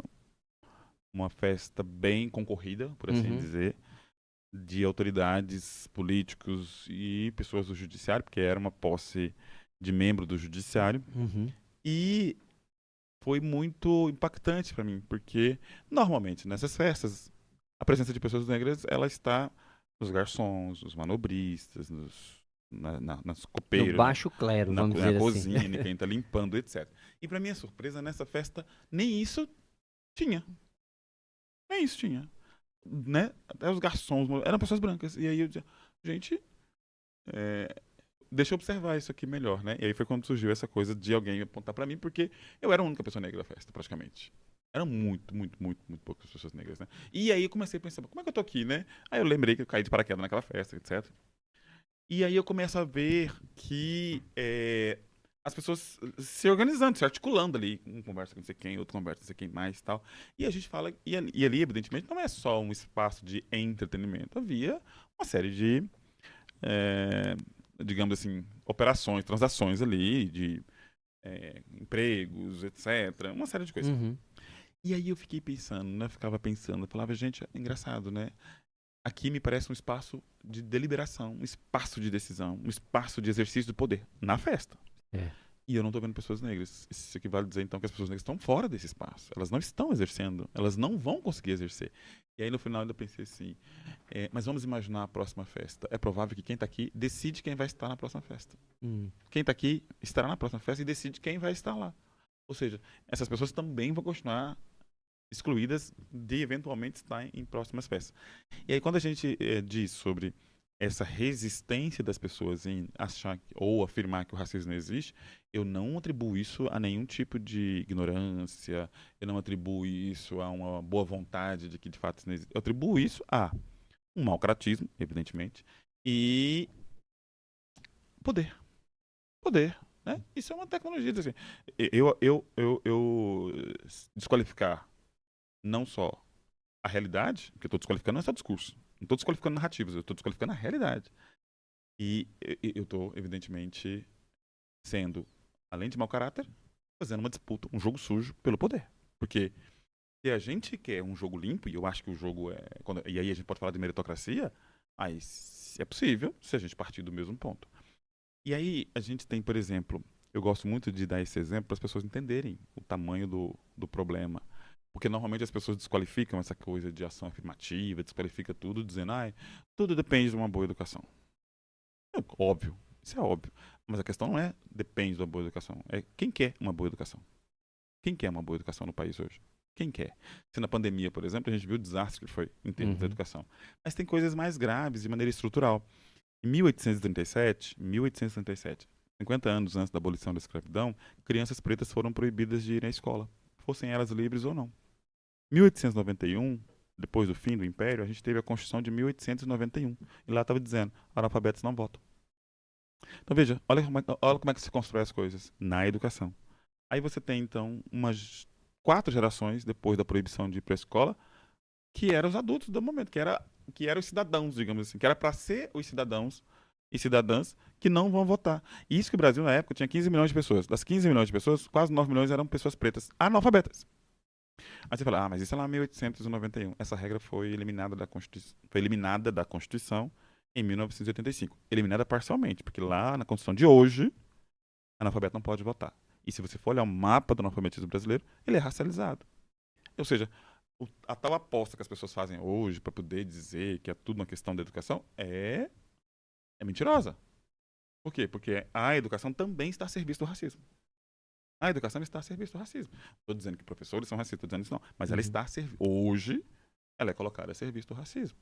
uma festa bem concorrida, por assim dizer, de autoridades, políticos e pessoas do judiciário, porque era uma posse de membro do judiciário. E foi muito impactante para mim, porque normalmente nessas festas a presença de pessoas negras ela está nos garçons, nos manobristas, nas copeiras, no baixo clero, vamos dizer na assim. cozinha, quem está limpando, etc. E para minha surpresa, nessa festa, nem isso tinha. Nem isso tinha. Né? Até os garçons eram pessoas brancas. E aí eu dizia, gente, deixa eu observar isso aqui melhor, né? E aí foi quando surgiu essa coisa de alguém apontar para mim, porque eu era a única pessoa negra da festa, praticamente. Eram muito poucas pessoas negras, né? E aí eu comecei a pensar, como é que eu tô aqui, né? Aí eu lembrei que eu caí de paraquedas naquela festa, etc. E aí eu começo a ver que as pessoas se organizando, se articulando ali. Um conversa com não sei quem, outro conversa com não sei quem mais e tal. E a gente fala. E ali, evidentemente, não é só um espaço de entretenimento. Havia uma série de, é, digamos assim, operações, transações ali, de empregos, etc. Uma série de coisas. Uhum. E aí eu fiquei pensando, né? Ficava pensando, eu falava, gente, é engraçado, né? Aqui me parece um espaço de deliberação, um espaço de decisão, um espaço de exercício do poder na festa. É. E eu não estou vendo pessoas negras. Isso equivale a dizer, então, que as pessoas negras estão fora desse espaço. Elas não estão exercendo. Elas não vão conseguir exercer. E aí, no final, eu pensei assim, mas vamos imaginar a próxima festa. É provável que quem está aqui decide quem vai estar na próxima festa. Hum. Quem está aqui estará na próxima festa e decide quem vai estar lá. Ou seja, essas pessoas também vão continuar excluídas de eventualmente estar em próximas festas. E aí, quando a gente diz sobre essa resistência das pessoas em achar ou afirmar que o racismo não existe, eu não atribuo isso a nenhum tipo de ignorância, eu não atribuo isso a uma boa vontade de que de fato isso não existe. Eu atribuo isso a um mau caratismo, evidentemente, e poder. Poder. Né? Isso é uma tecnologia. Assim, eu desqualificar não só a realidade, que eu estou desqualificando não é só discurso. Não estou desqualificando narrativas, eu estou desqualificando a realidade. E eu estou, evidentemente, sendo, além de mau caráter, fazendo uma disputa, um jogo sujo pelo poder. Porque se a gente quer um jogo limpo, e eu acho que o jogo é. E aí a gente pode falar de meritocracia, mas é possível se a gente partir do mesmo ponto. E aí a gente tem, por exemplo, eu gosto muito de dar esse exemplo para as pessoas entenderem o tamanho do problema. Porque normalmente as pessoas desqualificam essa coisa de ação afirmativa, desqualifica tudo, dizendo, tudo depende de uma boa educação. É óbvio, isso é óbvio. Mas a questão não é depende de uma boa educação, é quem quer uma boa educação. Quem quer uma boa educação no país hoje? Quem quer? Se na pandemia, por exemplo, a gente viu o desastre que foi em termos da educação. Mas tem coisas mais graves de maneira estrutural. Em 1837, 50 anos antes da abolição da escravidão, crianças pretas foram proibidas de ir à escola, fossem elas livres ou não. 1891, depois do fim do Império, a gente teve a Constituição de 1891. E lá estava dizendo, analfabetos não votam. Então veja, olha como é que se constrói as coisas na educação. Aí você tem, então, umas 4 gerações depois da proibição de ir para a escola, que eram os adultos do momento, que eram os cidadãos, digamos assim, que era para ser os cidadãos e cidadãs que não vão votar. E isso que o Brasil, na época, tinha 15 milhões de pessoas. Das 15 milhões de pessoas, quase 9 milhões eram pessoas pretas analfabetas. Aí você fala, mas isso é lá em 1891. Essa regra foi eliminada da Constituição em 1985. Eliminada parcialmente, porque lá na Constituição de hoje, analfabeto não pode votar. E se você for olhar o mapa do analfabetismo brasileiro, ele é racializado. Ou seja, a tal aposta que as pessoas fazem hoje para poder dizer que é tudo uma questão da educação é mentirosa. Por quê? Porque a educação também está a serviço do racismo. A educação está a serviço do racismo. Estou dizendo que professores são racistas, estou dizendo isso não. Mas ela está a serviço. Hoje, ela é colocada a serviço do racismo.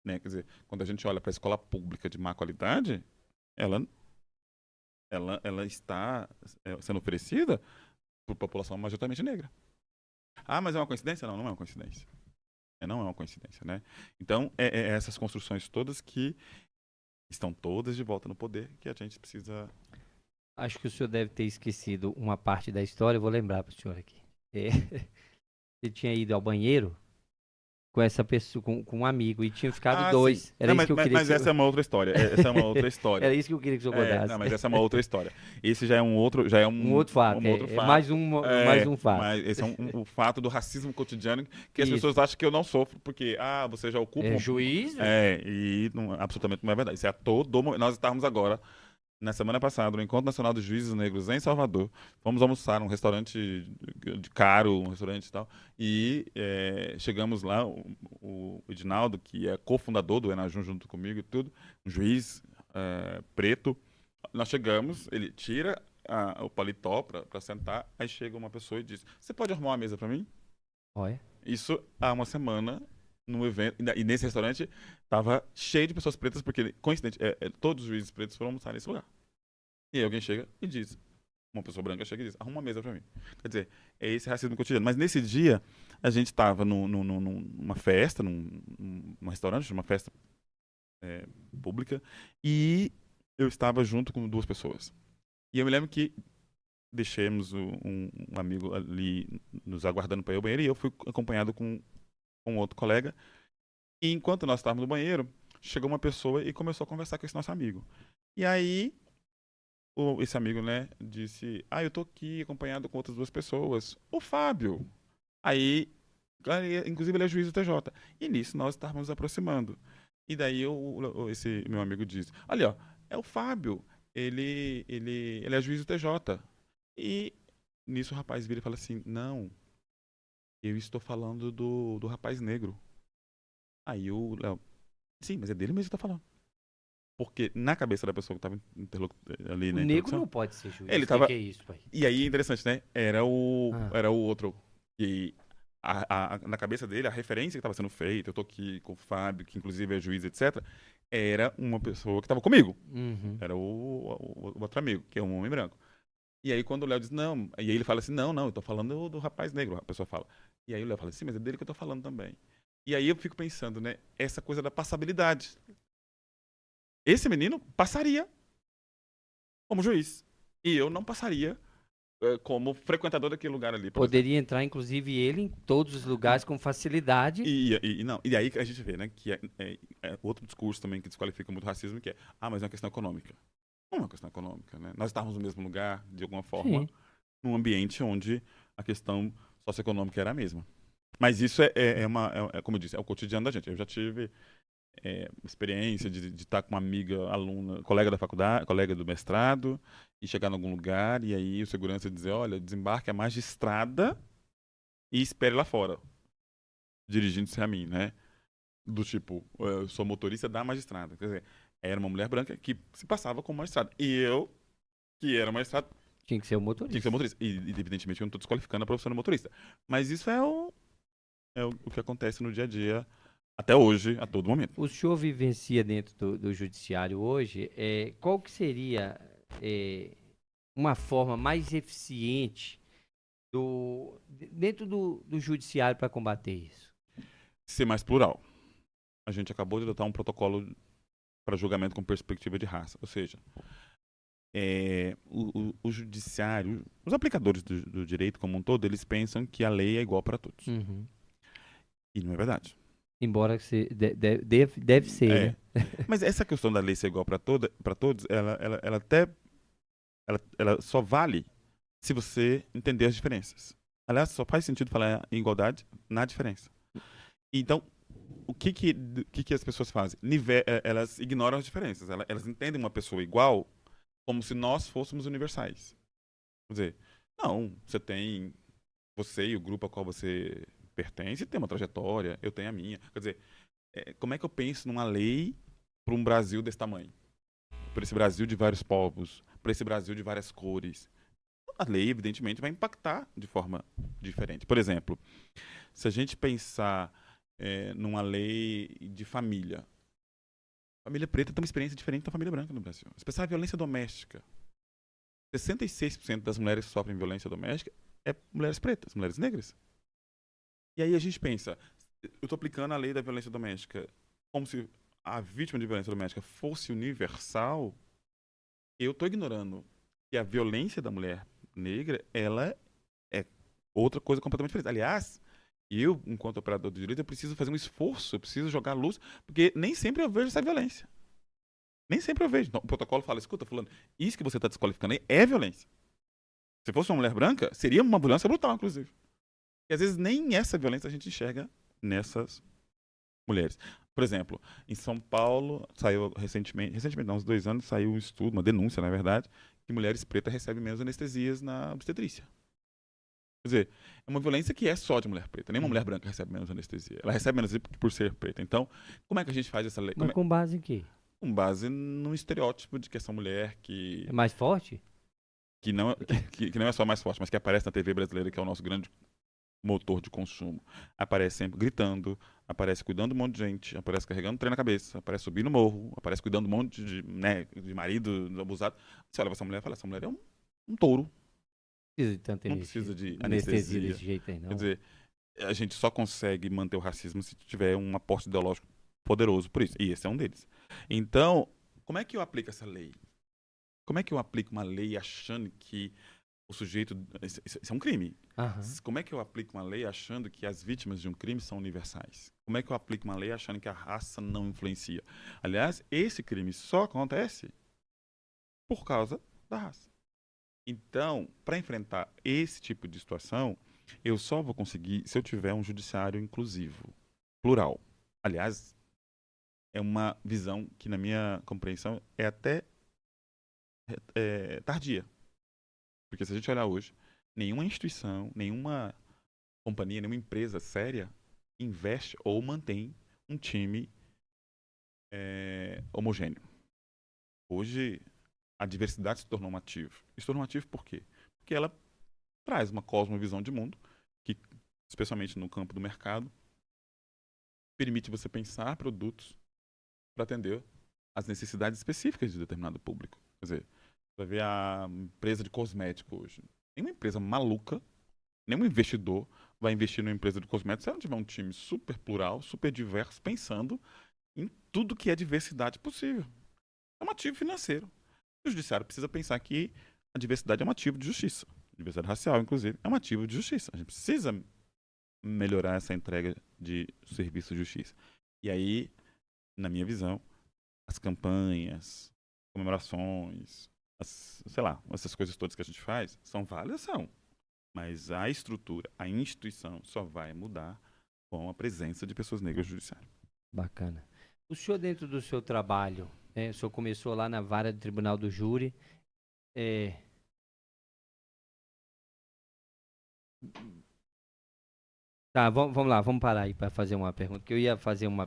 Né? Quer dizer, quando a gente olha para a escola pública de má qualidade, ela está sendo oferecida por população majoritariamente negra. Mas é uma coincidência? Não, não é uma coincidência. Não é uma coincidência, né? Então, essas construções todas que estão todas de volta no poder que a gente precisa. Acho que o senhor deve ter esquecido uma parte da história, eu vou lembrar para o senhor aqui. Ele tinha ido ao banheiro com essa pessoa, com um amigo, e tinha ficado Sim. dois. Era Não, isso que eu queria mas essa é uma outra história. Essa é uma outra história. Era isso que eu queria que o senhor contasse. Não, mas essa é uma outra história. Esse já é um outro, já é Um outro fato. outro É fato. mais um fato. Mas esse é um fato do racismo cotidiano que as Isso. pessoas acham que eu não sofro, porque, você já ocupa. Juiz? E absolutamente não é verdade. Isso é a todo momento. Nós estávamos agora, na semana passada, no Encontro Nacional dos Juízes Negros em Salvador. Fomos almoçar num restaurante de caro, um restaurante e tal. E chegamos lá, o Edinaldo, que é cofundador do Enajum junto comigo e tudo, um juiz preto. Nós chegamos, ele tira o paletó para sentar, aí chega uma pessoa e diz, você pode arrumar uma mesa para mim? Olha. Isso há uma semana, no evento, e nesse restaurante tava cheio de pessoas pretas, porque, coincidente, todos os juízes pretos foram almoçar nesse lugar. E aí alguém chega e diz, uma pessoa branca chega e diz, arruma uma mesa pra mim. Quer dizer, é esse racismo cotidiano. Mas nesse dia, a gente tava numa festa, num restaurante, numa festa pública, e eu estava junto com 2 pessoas. E eu me lembro que deixamos um amigo ali nos aguardando para ir ao banheiro, e eu fui acompanhado com outro colega. E enquanto nós estávamos no banheiro, chegou uma pessoa e começou a conversar com esse nosso amigo. E aí, esse amigo, né, disse: Ah, eu tô aqui acompanhado com outras 2 pessoas. O Fábio. Aí, inclusive, ele é juiz do TJ. E nisso nós estávamos nos aproximando. E daí esse meu amigo disse: Olha, ó, é o Fábio. Ele é juiz do TJ. E nisso o rapaz vira e fala assim: Não, eu estou falando do rapaz negro. Aí o Léo: Sim, mas é dele mesmo que tá falando. Porque na cabeça da pessoa que estava ali O na negro interlocução, não pode ser juiz. ele O que tava. que é isso, pai? E aí, interessante, né? Ah, Era o outro. E na cabeça dele, a referência que estava sendo feita, eu tô aqui com o Fábio, que inclusive é juiz, etc., era uma pessoa que estava comigo. uhum. Era o outro amigo, que é um homem branco. E aí, quando o Léo diz, não, e aí ele fala assim: Não, não, eu tô falando do rapaz negro. A pessoa fala. E aí o Léo fala assim: Mas é dele que eu tô falando também. E aí eu fico pensando, né? Essa coisa da passabilidade. Esse menino passaria como juiz. E eu não passaria como frequentador daquele lugar ali, por exemplo. Poderia entrar, inclusive, ele em todos os lugares com facilidade. Não, e aí que a gente vê, né, que é outro discurso também que desqualifica muito o racismo, que é: mas é uma questão econômica. Não é uma questão econômica, né? Nós estávamos no mesmo lugar, de alguma forma, Sim. num ambiente onde a questão socioeconômica era a mesma. Mas isso como eu disse, é o cotidiano da gente. Eu já tive experiência de estar com uma amiga, aluna, colega da faculdade, colega do mestrado, e chegar em algum lugar, e aí o segurança dizer: Olha, desembarque a magistrada e espere lá fora, dirigindo-se a mim, né? Do tipo, eu sou motorista da magistrada. Quer dizer, era uma mulher branca que se passava como magistrada. E eu, que era magistrado, Tinha que ser o tinha que ser motorista. motorista. E evidentemente eu não estou desqualificando a profissão de motorista. Mas isso é o que acontece no dia a dia, até hoje, a todo momento. O senhor vivencia dentro do judiciário hoje, qual que seria uma forma mais eficiente dentro do judiciário para combater isso? Ser mais plural. A gente acabou de adotar um protocolo para julgamento com perspectiva de raça. Ou seja, o judiciário, os aplicadores do direito como um todo, eles pensam que a lei é igual para todos. Uhum. E não é verdade. Embora deve ser, É. né? Mas essa questão da lei ser igual para todos, ela até ela só vale se você entender as diferenças. Aliás, só faz sentido falar em igualdade na diferença. Então, o que as pessoas fazem? Elas ignoram as diferenças. Elas entendem uma pessoa igual como se nós fôssemos universais. Quer dizer, não, você e o grupo ao qual você pertence tem uma trajetória, eu tenho a minha. Quer dizer, como é que eu penso numa lei para um Brasil desse tamanho? Para esse Brasil de vários povos, para esse Brasil de várias cores. A lei, evidentemente, vai impactar de forma diferente. Por exemplo, se a gente pensar numa lei de família, a família preta tem uma experiência diferente da família branca no Brasil. Se pensar em violência doméstica, 66% das mulheres que sofrem violência doméstica é mulheres pretas, mulheres negras. E aí a gente pensa: eu estou aplicando a lei da violência doméstica como se a vítima de violência doméstica fosse universal, eu estou ignorando que a violência da mulher negra, ela é outra coisa completamente diferente. Aliás, eu, enquanto operador do direito, eu preciso fazer um esforço, eu preciso jogar luz, porque nem sempre eu vejo essa violência. Nem sempre eu vejo. Então, o protocolo fala: escuta, fulano, isso que você está desqualificando aí é violência. Se fosse uma mulher branca, seria uma violência brutal, inclusive. E às vezes nem essa violência a gente enxerga nessas mulheres. Por exemplo, em São Paulo, saiu recentemente, não, há uns 2 anos, saiu um estudo, uma denúncia, na verdade, que mulheres pretas recebem menos anestesias na obstetrícia. Quer dizer, é uma violência que é só de mulher preta. Nenhuma mulher branca recebe menos anestesia. Ela recebe menos por ser preta. Então, como é que a gente faz essa lei? Mas com base em quê? Com base num estereótipo de que essa mulher que, É mais forte? que, não, que não é só mais forte, mas que aparece na TV brasileira, que é o nosso grande motor de consumo, aparece sempre gritando, aparece cuidando de um monte de gente, aparece carregando trem na cabeça, aparece subindo no morro, aparece cuidando de um monte de marido abusado. Você olha pra essa mulher e fala: essa mulher é um touro. Precisa de tanta Não precisa de anestesia anestesia. desse jeito aí, não. Quer dizer, a gente só consegue manter o racismo se tiver um aporte ideológico poderoso por isso. E esse é um deles. Então, como é que eu aplico essa lei? Como é que eu aplico uma lei achando que o sujeito... Isso é um crime. Aham. Como é que eu aplico uma lei achando que as vítimas de um crime são universais? Como é que eu aplico uma lei achando que a raça não influencia? Aliás, esse crime só acontece por causa da raça. Então, para enfrentar esse tipo de situação, eu só vou conseguir se eu tiver um judiciário inclusivo, plural. Aliás, é uma visão que, na minha compreensão, é até tardia. Porque se a gente olhar hoje, nenhuma instituição, nenhuma companhia, nenhuma empresa séria investe ou mantém um time homogêneo. Hoje, a diversidade se tornou um ativo. E se tornou um ativo por quê? Porque ela traz uma cosmovisão de mundo que, especialmente no campo do mercado, permite você pensar produtos para atender às necessidades específicas de determinado público. Quer dizer, você vai ver a empresa de cosmético hoje. Nenhuma empresa maluca, nenhum investidor vai investir numa empresa de cosméticos se ela não tiver um time super plural, super diverso, pensando em tudo que é diversidade possível. É um ativo financeiro. O judiciário precisa pensar que a diversidade é um ativo de justiça. A diversidade racial, inclusive, é um ativo de justiça. A gente precisa melhorar essa entrega de serviço de justiça. E aí, na minha visão, as campanhas, comemorações, sei lá, essas coisas todas que a gente faz, são válidas, são. Mas a estrutura, a instituição só vai mudar com a presença de pessoas negras no judiciário. Bacana. O senhor, dentro do seu trabalho, o senhor começou lá na vara do Tribunal do Júri. Tá, vamos lá, vamos parar aí para fazer uma pergunta, que eu ia fazer uma...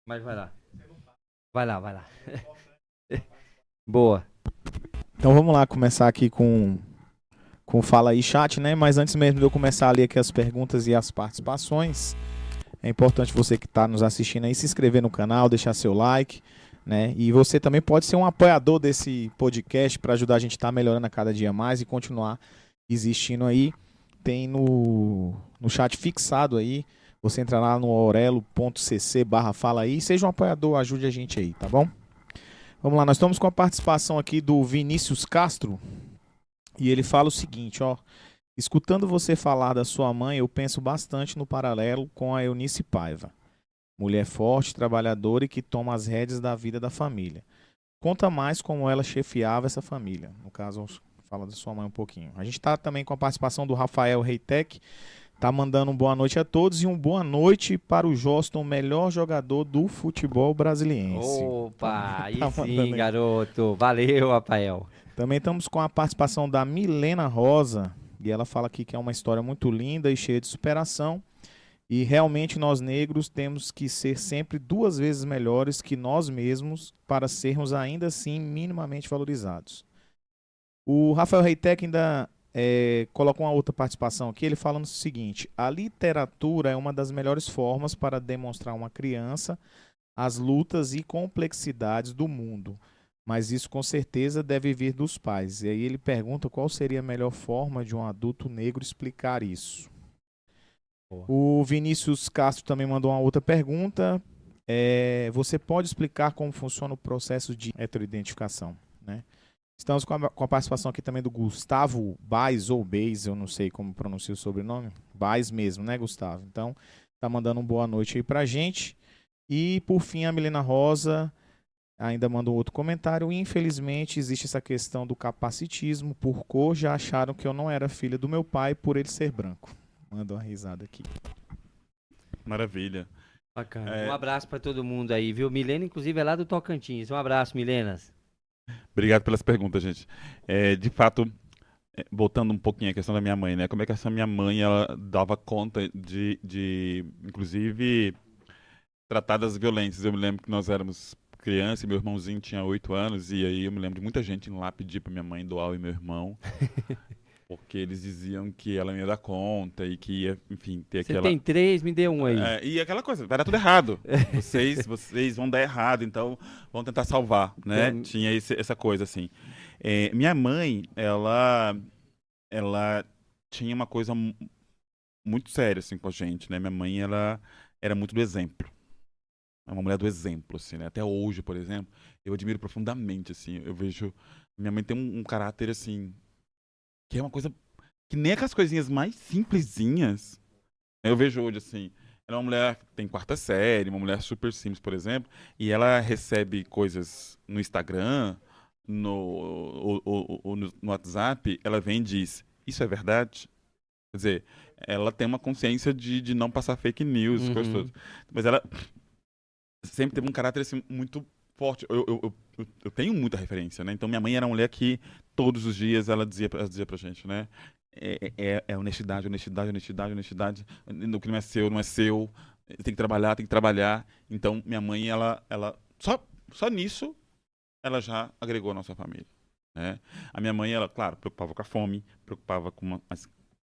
Mas vai lá. Vai lá, vai lá. Boa. Então vamos lá começar aqui com Fala aí Chat, né? Mas antes mesmo de eu começar a ler aqui as perguntas e as participações, é importante você que está nos assistindo aí se inscrever no canal, deixar seu like, né? E você também pode ser um apoiador desse podcast para ajudar a gente a estar melhorando a cada dia mais e continuar existindo aí. Tem no chat fixado aí, você entra lá no orelo.cc/fala aí, seja um apoiador, ajude a gente aí, tá bom? Vamos lá, nós estamos com a participação aqui do Vinícius Castro e ele fala o seguinte, ó: escutando você falar da sua mãe, eu penso bastante no paralelo com a Eunice Paiva, mulher forte, trabalhadora e que toma as rédeas da vida da família. Conta mais como ela chefiava essa família. No caso, fala da sua mãe um pouquinho. A gente está também com a participação do Rafael Reitec, tá mandando um boa noite a todos e um boa noite para o Joston, melhor jogador do futebol brasiliense. Opa, aí Tá sim, mandando aí. garoto. Valeu, Rafael. Também estamos com a participação da Milena Rosa, e ela fala aqui que é uma história muito linda e cheia de superação, e realmente nós negros temos que ser sempre 2 vezes melhores que nós mesmos para sermos ainda assim minimamente valorizados. O Rafael Reitec ainda coloca uma outra participação aqui, ele falando o seguinte: a literatura é uma das melhores formas para demonstrar a uma criança as lutas e complexidades do mundo, mas isso com certeza deve vir dos pais. E aí ele pergunta qual seria a melhor forma de um adulto negro explicar isso. Boa. O Vinícius Castro também mandou uma outra pergunta. Você pode explicar como funciona o processo de heteroidentificação, né? Estamos com a participação aqui também do Gustavo Baez, ou Beis, eu não sei como pronuncia o sobrenome. Baez mesmo, né, Gustavo? Então, tá mandando uma boa noite aí pra gente. E, por fim, a Milena Rosa ainda mandou outro comentário. Infelizmente, existe essa questão do capacitismo por cor. Já acharam que eu não era filha do meu pai por ele ser branco. Manda uma risada aqui. Maravilha. Bacana. Um abraço para todo mundo aí, viu? Milena, inclusive, é lá do Tocantins. Um abraço, Milenas. Obrigado pelas perguntas, gente. De fato, voltando um pouquinho à questão da minha mãe, né? Como é que essa minha mãe ela dava conta de inclusive, tratar das violências? Eu me lembro que nós éramos crianças e meu irmãozinho tinha 8 anos, e aí eu me lembro de muita gente indo lá pedir pra minha mãe doar eu e meu irmão, porque eles diziam que ela não ia dar conta e que ia, enfim, ter Você aquela... tem 3, me dê um aí. E aquela coisa, vai dar tudo errado. Vocês vão dar errado, então vão tentar salvar, né? Então- Tinha essa coisa, assim. Minha mãe, ela tinha uma coisa muito séria, assim, com a gente, né? Minha mãe, ela era muito do exemplo. É uma mulher do exemplo, assim, né? Até hoje, por exemplo, eu admiro profundamente, assim. Eu vejo... Minha mãe tem um caráter, assim, que é uma coisa... Que nem aquelas coisinhas mais simplesinhas. Eu vejo hoje, assim... Ela é uma mulher que tem quarta série, uma mulher super simples, por exemplo, e ela recebe coisas no Instagram, ou no WhatsApp, ela vem e diz, isso é verdade? Quer dizer, ela tem uma consciência de não passar fake news, coisas Uhum. todas. Mas ela sempre teve um caráter assim, muito forte. Eu tenho muita referência, né? Então minha mãe era uma mulher que todos os dias ela dizia pra gente, né? É honestidade, honestidade, honestidade, honestidade. O que não é seu, não é seu. Tem que trabalhar, tem que trabalhar. Então minha mãe, ela só nisso, ela já agregou a nossa família, né? A minha mãe, ela, claro, preocupava com a fome, preocupava com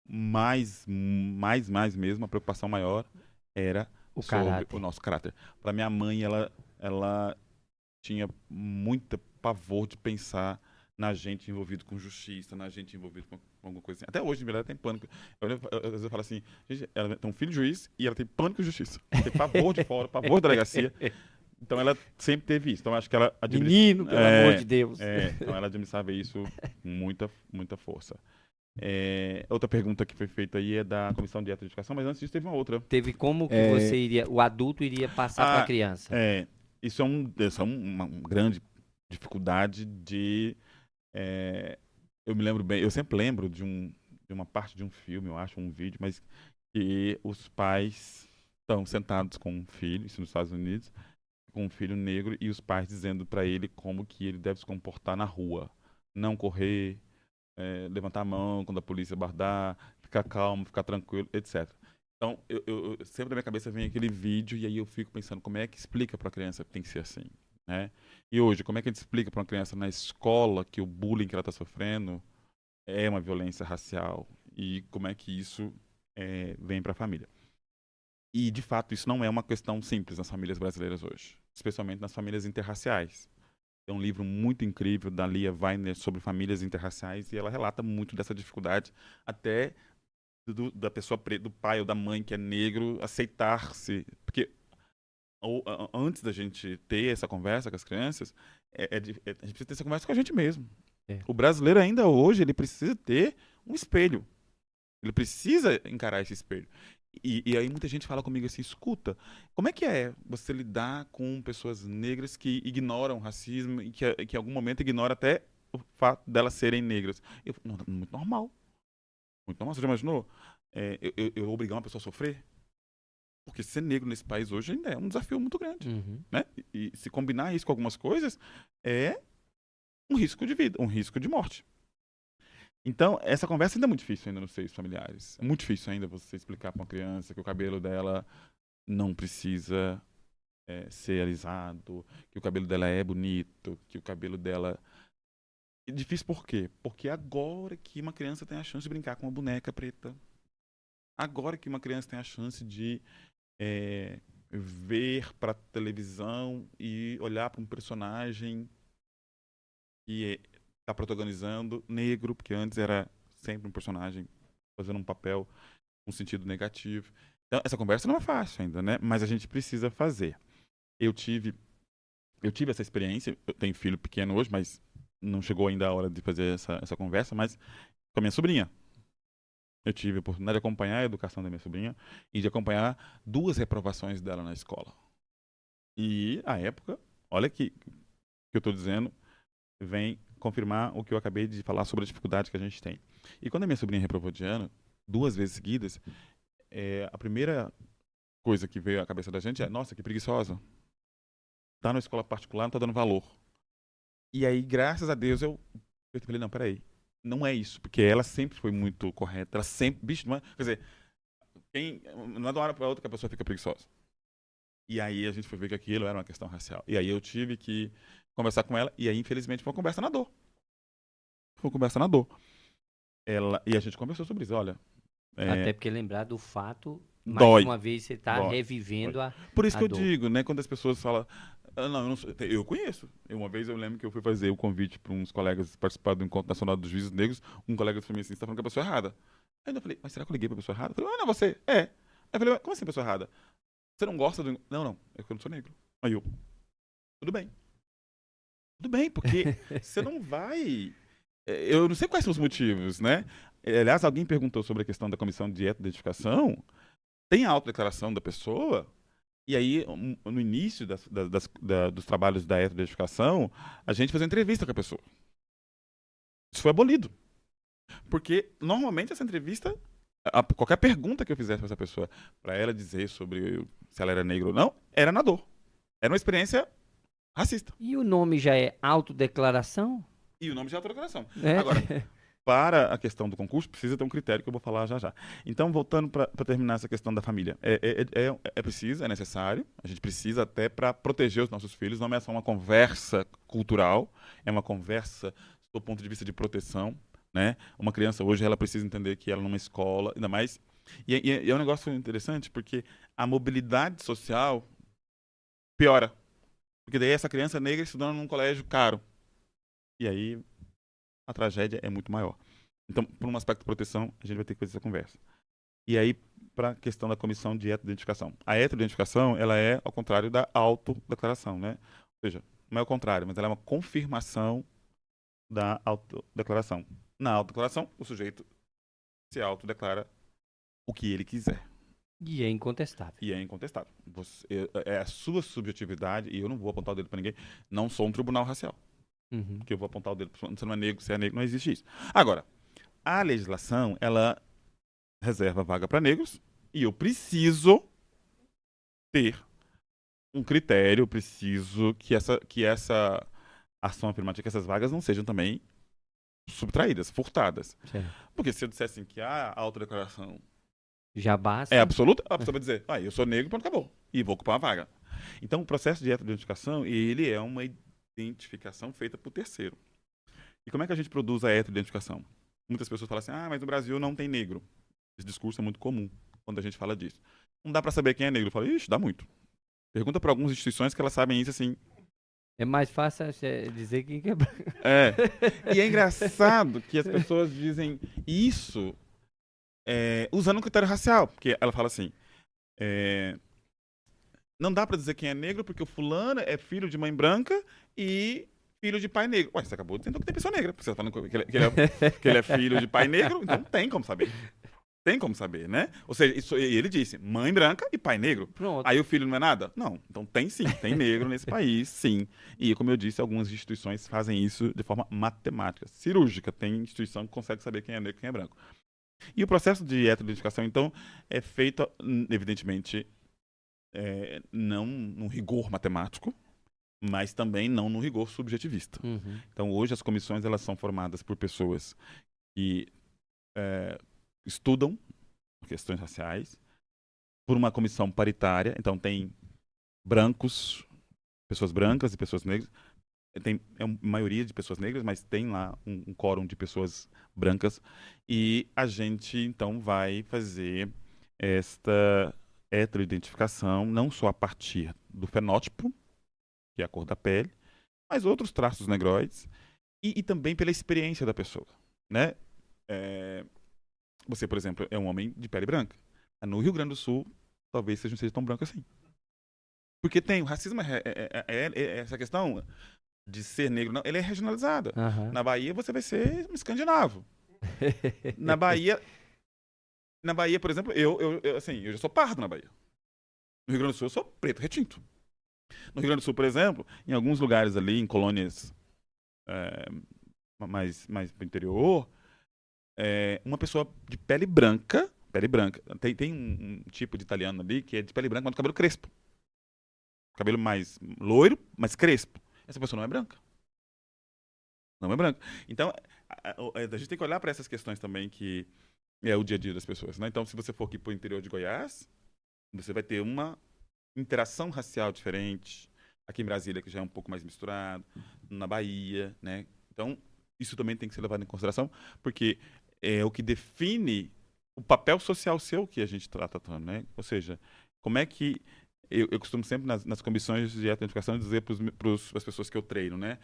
mas mais mesmo, a preocupação maior era O sobre o caráter. nosso caráter. Para minha mãe, ela tinha muito pavor de pensar na gente envolvido com justiça, na gente envolvido com alguma coisa assim. Até hoje, ela tem pânico. Às vezes eu falo assim, gente, ela tem um filho juiz e ela tem pânico de justiça. Tem pavor de fora, pavor da delegacia. Então ela sempre teve isso. Então eu acho que ela Menino, pelo amor de Deus. então ela administrava isso com muita força. Outra pergunta que foi feita aí é da Comissão de Dieta e Educação, mas antes disso teve uma outra. Teve como que É, você iria, o adulto iria passar para a Ah, criança? isso é uma grande dificuldade de. Eu me lembro bem, eu sempre lembro de uma parte de um filme, eu acho, um vídeo, mas que os pais estão sentados com um filho, isso nos Estados Unidos, com um filho negro, e os pais dizendo para ele como que ele deve se comportar na rua. Não correr, levantar a mão quando a polícia abordar, ficar calmo, ficar tranquilo, etc. Então, sempre na minha cabeça vem aquele vídeo e aí eu fico pensando como é que explica para a criança que tem que ser assim, né? E hoje, como é que a gente explica para uma criança na escola que o bullying que ela está sofrendo é uma violência racial e como é que isso vem para a família? E, de fato, isso não é uma questão simples nas famílias brasileiras hoje, especialmente nas famílias interraciais. Tem um livro muito incrível da Lia Weiner sobre famílias interraciais e ela relata muito dessa dificuldade até da pessoa do pai ou da mãe que é negro aceitar-se. Porque antes da gente ter essa conversa com as crianças, a gente precisa ter essa conversa com a gente mesmo. É. O brasileiro ainda hoje, ele precisa ter um espelho. Ele precisa encarar esse espelho. E aí muita gente fala comigo assim, escuta, como é que é você lidar com pessoas negras que ignoram o racismo e que em algum momento ignoram até o fato delas serem negras? Muito normal. Muito normal. Você já imaginou? Eu obrigar uma pessoa a sofrer? Porque ser negro nesse país hoje ainda é um desafio muito grande. Uhum. Né? E se combinar isso com algumas coisas, é um risco de vida, um risco de morte. Então, essa conversa ainda é muito difícil ainda nos seios familiares. É muito difícil ainda você explicar para uma criança que o cabelo dela não precisa ser alisado, que o cabelo dela é bonito, que o cabelo dela... É difícil por quê? Porque agora que uma criança tem a chance de brincar com uma boneca preta, agora que uma criança tem a chance de ver para televisão e olhar para um personagem que está protagonizando negro, porque antes era sempre um personagem fazendo um papel com sentido negativo. Então, essa conversa não é fácil ainda, né? Mas a gente precisa fazer. Eu tive essa experiência, eu tenho filho pequeno hoje, mas não chegou ainda a hora de fazer essa conversa, mas com a minha sobrinha. Eu tive a oportunidade de acompanhar a educação da minha sobrinha e de acompanhar 2 reprovações dela na escola. E, à época, olha que eu estou dizendo, vem confirmar o que eu acabei de falar sobre a dificuldade que a gente tem. E quando a minha sobrinha reprovou de ano, 2 vezes seguidas, a primeira coisa que veio à cabeça da gente é, nossa, que preguiçosa. Tá numa escola particular, não tá dando valor. E aí, graças a Deus, eu falei, não, peraí, não é isso, porque ela sempre foi muito correta, ela sempre, bicho, não é, quer dizer, não é de uma hora para outra que a pessoa fica preguiçosa. E aí a gente foi ver que aquilo era uma questão racial. E aí eu tive que conversar com ela, e aí, infelizmente, foi uma conversa na dor. E a gente conversou sobre isso, olha... Até porque lembrar do fato, mais Dói. uma vez você está Dói. revivendo a Por isso a que eu dor. digo, né, quando as pessoas falam, não, eu não sou, eu conheço. Uma vez eu lembro que eu fui fazer o convite para uns colegas participar do Encontro Nacional dos Juízes Negros, um colega falou assim, você está falando com a pessoa errada. Aí eu falei, mas será que eu liguei para a pessoa errada? Eu falei, não é você. Aí eu falei, como assim pessoa errada? Você não gosta do... Não, é que eu não sou negro. Aí eu, tudo bem. Tudo bem, porque você não vai... Eu não sei quais são os motivos, né? Aliás, alguém perguntou sobre a questão da comissão de identificação. Tem a autodeclaração da pessoa, e aí, no início dos trabalhos da identificação, a gente faz uma entrevista com a pessoa. Isso foi abolido. Porque, normalmente, essa entrevista, qualquer pergunta que eu fizesse para essa pessoa, para ela dizer sobre se ela era negra ou não, era na dor. Era uma experiência racista. E o nome já é autodeclaração? E o nome de autodeclaração. É. Agora, para a questão do concurso, precisa ter um critério que eu vou falar já já. Então, voltando para terminar essa questão da família. É preciso, é necessário, a gente precisa até para proteger os nossos filhos. Não é só uma conversa cultural, é uma conversa do ponto de vista de proteção, né? Uma criança hoje, ela precisa entender que ela numa escola, ainda mais... E é um negócio interessante, porque a mobilidade social piora. Porque daí essa criança negra estudando num colégio caro. E aí a tragédia é muito maior. Então, por um aspecto de proteção, a gente vai ter que fazer essa conversa. E aí, para a questão da comissão de heteroidentificação. A heteroidentificação, ela é ao contrário da autodeclaração, né? Ou seja, não é o contrário, mas ela é uma confirmação da autodeclaração. Na autodeclaração, o sujeito se autodeclara o que ele quiser. E é incontestável. E é incontestável. É a sua subjetividade, e eu não vou apontar o dedo para ninguém, não sou um tribunal racial. Uhum. Que eu vou apontar o dedo, você não é negro, você é negro, não existe isso. Agora, a legislação, ela reserva vaga para negros, e eu preciso ter um critério, preciso que essa ação afirmativa, que essas vagas não sejam também subtraídas, furtadas. Certo. Porque se eu dissesse assim que a autodeclaração Já basta. é absoluta, a pessoa vai dizer, eu sou negro, pronto, acabou. E vou ocupar uma vaga. Então, o processo de heteroidentificação, ele é uma identificação feita por terceiro. E como é que a gente produz a heteroidentificação? Muitas pessoas falam assim, mas no Brasil não tem negro. Esse discurso é muito comum quando a gente fala disso. Não dá pra saber quem é negro. Eu falo, ixi, dá muito. Pergunta pra algumas instituições que elas sabem isso assim. É mais fácil dizer que é branco. E é engraçado que as pessoas dizem isso usando um critério racial. Porque ela fala assim, não dá pra dizer quem é negro porque o fulano é filho de mãe branca e filho de pai negro. Ué, você acabou dizendo que tem pessoa negra. Você tá falando que ele é filho de pai negro, então não tem como saber. Tem como saber, né? Ou seja, e ele disse, mãe branca e pai negro. Pronto. Aí o filho não é nada? Não. Então tem sim, tem negro nesse país, sim. E como eu disse, algumas instituições fazem isso de forma matemática, cirúrgica. Tem instituição que consegue saber quem é negro e quem é branco. E o processo de heteroidentificação, então, é feito, evidentemente, não no rigor matemático, mas também não no rigor subjetivista. Uhum. Então, hoje as comissões elas são formadas por pessoas que estudam questões raciais, por uma comissão paritária. Então, tem brancos, pessoas brancas e pessoas negras. Tem maioria de pessoas negras, mas tem lá um quórum de pessoas brancas. E a gente, então, vai fazer esta heteroidentificação, não só a partir do fenótipo, que é a cor da pele, mas outros traços negroides, e também pela experiência da pessoa, né? Você, por exemplo, é um homem de pele branca. No Rio Grande do Sul, talvez não seja tão branco assim. Porque o racismo essa questão de ser negro, não, ele é regionalizada. Uhum. Na Bahia, você vai ser um escandinavo. Na Bahia, por exemplo, eu já sou pardo na Bahia. No Rio Grande do Sul, eu sou preto retinto. No Rio Grande do Sul, por exemplo, em alguns lugares ali, em colônias mais pro interior, uma pessoa de pele branca, tem um tipo de italiano ali que é de pele branca, mas de cabelo crespo. Cabelo mais loiro, mas crespo. Essa pessoa não é branca. Não é branca. Então, a gente tem que olhar para essas questões também, que é o dia a dia das pessoas, né? Então, se você for aqui para o interior de Goiás, você vai ter uma interação racial diferente. Aqui em Brasília, que já é um pouco mais misturado. Na Bahia, né? Então, isso também tem que ser levado em consideração, porque é o que define o papel social seu que a gente está tratando, né? Ou seja, como é que... Eu costumo sempre, nas comissões de heteroidentificação, dizer para as pessoas que eu treino, né?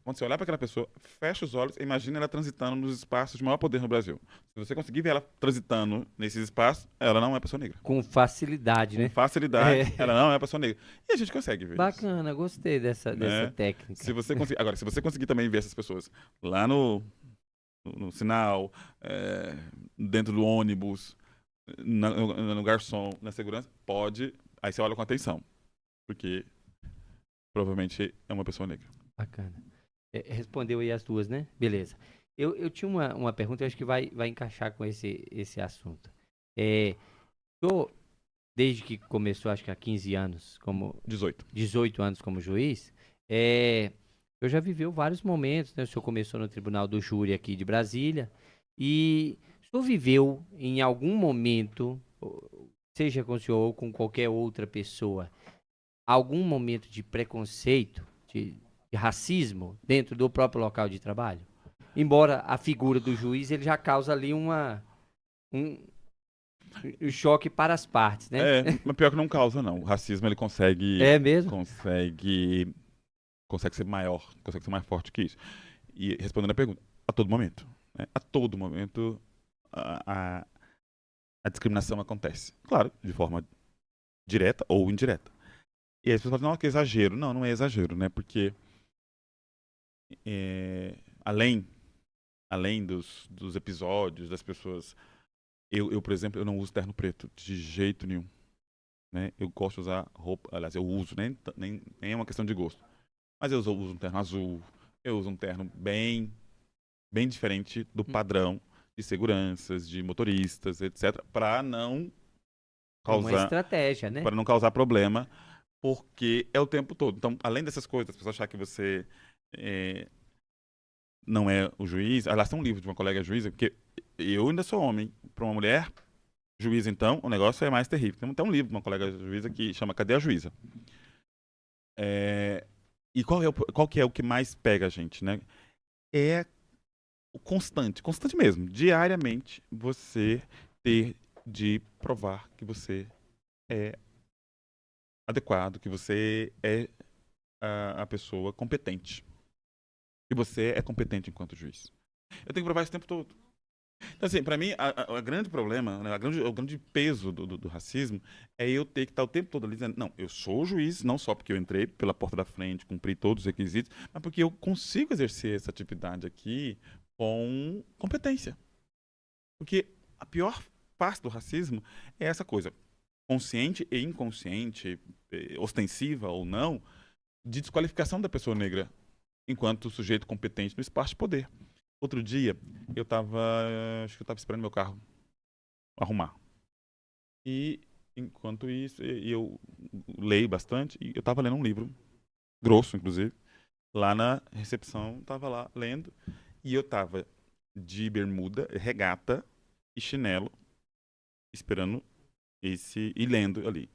Quando você olhar para aquela pessoa, fecha os olhos e imagina ela transitando nos espaços de maior poder no Brasil. Se você conseguir ver ela transitando nesses espaços, ela não é pessoa negra. Com facilidade, Com né? facilidade, É. ela não é pessoa negra. E a gente consegue ver isso. Bacana, gostei dessa Né? técnica. Se você conseguir, agora, se você conseguir também ver essas pessoas lá no sinal, dentro do ônibus, no garçom, na segurança, pode. Aí você olha com atenção. Porque provavelmente é uma pessoa negra. Bacana. Respondeu aí as duas, né? Beleza. Eu tinha uma pergunta, eu acho que vai encaixar com esse assunto. Tô, desde que começou, acho que há 15 anos, 18 anos como juiz, eu já viveu vários momentos, né? O senhor começou no Tribunal do Júri aqui de Brasília, e o senhor viveu em algum momento, seja com o senhor ou com qualquer outra pessoa, algum momento de preconceito, de racismo dentro do próprio local de trabalho? Embora a figura do juiz ele já causa ali um choque para as partes, né? Mas pior que não causa, não. O racismo, ele consegue... É mesmo? Consegue ser maior, consegue ser mais forte que isso. E respondendo a pergunta, a todo momento. Né? A todo momento, a discriminação acontece. Claro, de forma direta ou indireta. E aí as pessoas falam, não, que exagero. Não, não é exagero, né? Porque além dos episódios, das pessoas... Eu, por exemplo, eu não uso terno preto de jeito nenhum. Né? Eu gosto de usar roupa... Aliás, eu uso, nem é uma questão de gosto. Mas eu uso um terno azul, eu uso um terno bem diferente do padrão de seguranças, de motoristas, etc. Para não causar... Uma estratégia, né? Para não causar problema, porque é o tempo todo. Então, além dessas coisas, as pessoas acham que você... não é o juiz. Aliás, tem um livro de uma colega juíza, porque eu ainda sou homem. Para uma mulher juíza, então, o negócio é mais terrível. Tem um livro de uma colega juíza que chama Cadê a Juíza? E qual que é o que mais pega a gente, né? É o constante mesmo. Diariamente, você ter de provar que você é adequado, que você é a pessoa competente. Que você é competente enquanto juiz. Eu tenho que provar isso o tempo todo. Então, assim, para mim, o grande problema, né, o grande peso do racismo é eu ter que estar o tempo todo ali dizendo, não, eu sou juiz, não só porque eu entrei pela porta da frente, cumpri todos os requisitos, mas porque eu consigo exercer essa atividade aqui com competência. Porque a pior parte do racismo é essa coisa, consciente e inconsciente, ostensiva ou não, de desqualificação da pessoa negra enquanto sujeito competente no espaço de poder. Outro dia, acho que eu estava esperando meu carro arrumar. E, enquanto isso, eu leio bastante, e eu estava lendo um livro, grosso, inclusive, lá na recepção, estava lá lendo, e eu estava de bermuda, regata e chinelo, esperando e lendo ali.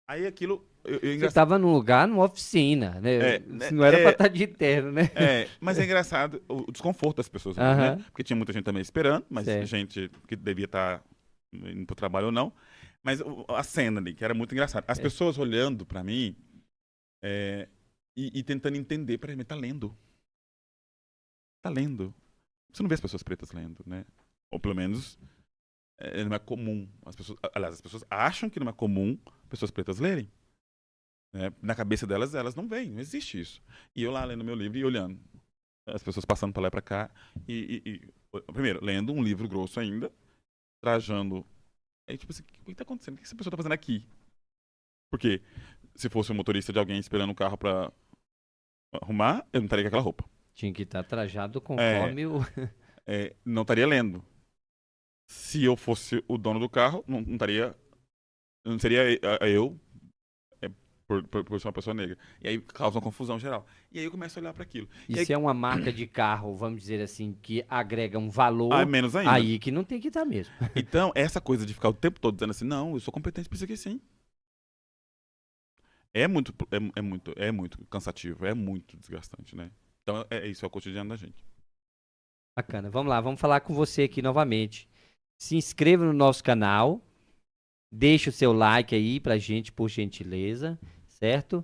Aí aquilo... Você estava num lugar, numa oficina, né? Não era para estar de terno, né? Mas é engraçado o desconforto das pessoas, né? Porque tinha muita gente também esperando, mas gente que devia estar indo pro trabalho ou não. Mas a cena ali, que era muito engraçada. As pessoas olhando para mim e tentando entender. Peraí, mas tá lendo. Tá lendo. Você não vê as pessoas pretas lendo, né? Ou pelo menos não é comum. As pessoas acham que não é comum pessoas pretas lerem. Na cabeça delas, elas não veem, não existe isso. E eu lá lendo meu livro e olhando as pessoas passando para lá e para cá primeiro, lendo um livro grosso ainda, trajando. Tipo assim, o que está acontecendo? O que essa pessoa está fazendo aqui? Porque se fosse um motorista de alguém esperando o carro para arrumar, eu não estaria com aquela roupa. Tinha que estar trajado conforme não estaria lendo. Se eu fosse o dono do carro, não seria eu por ser uma pessoa negra. E aí causa uma confusão geral. E aí eu começo a olhar para aquilo. Isso é uma marca de carro, vamos dizer assim, que agrega um valor. Menos ainda. Aí que não tem que estar mesmo. Então, essa coisa de ficar o tempo todo dizendo assim, não, eu sou competente para isso aqui sim. É muito cansativo, é muito desgastante, né? Então, isso é o cotidiano da gente. Bacana. Vamos lá, vamos falar com você aqui novamente. Se inscreva no nosso canal. Deixa o seu like aí pra gente, por gentileza. Certo?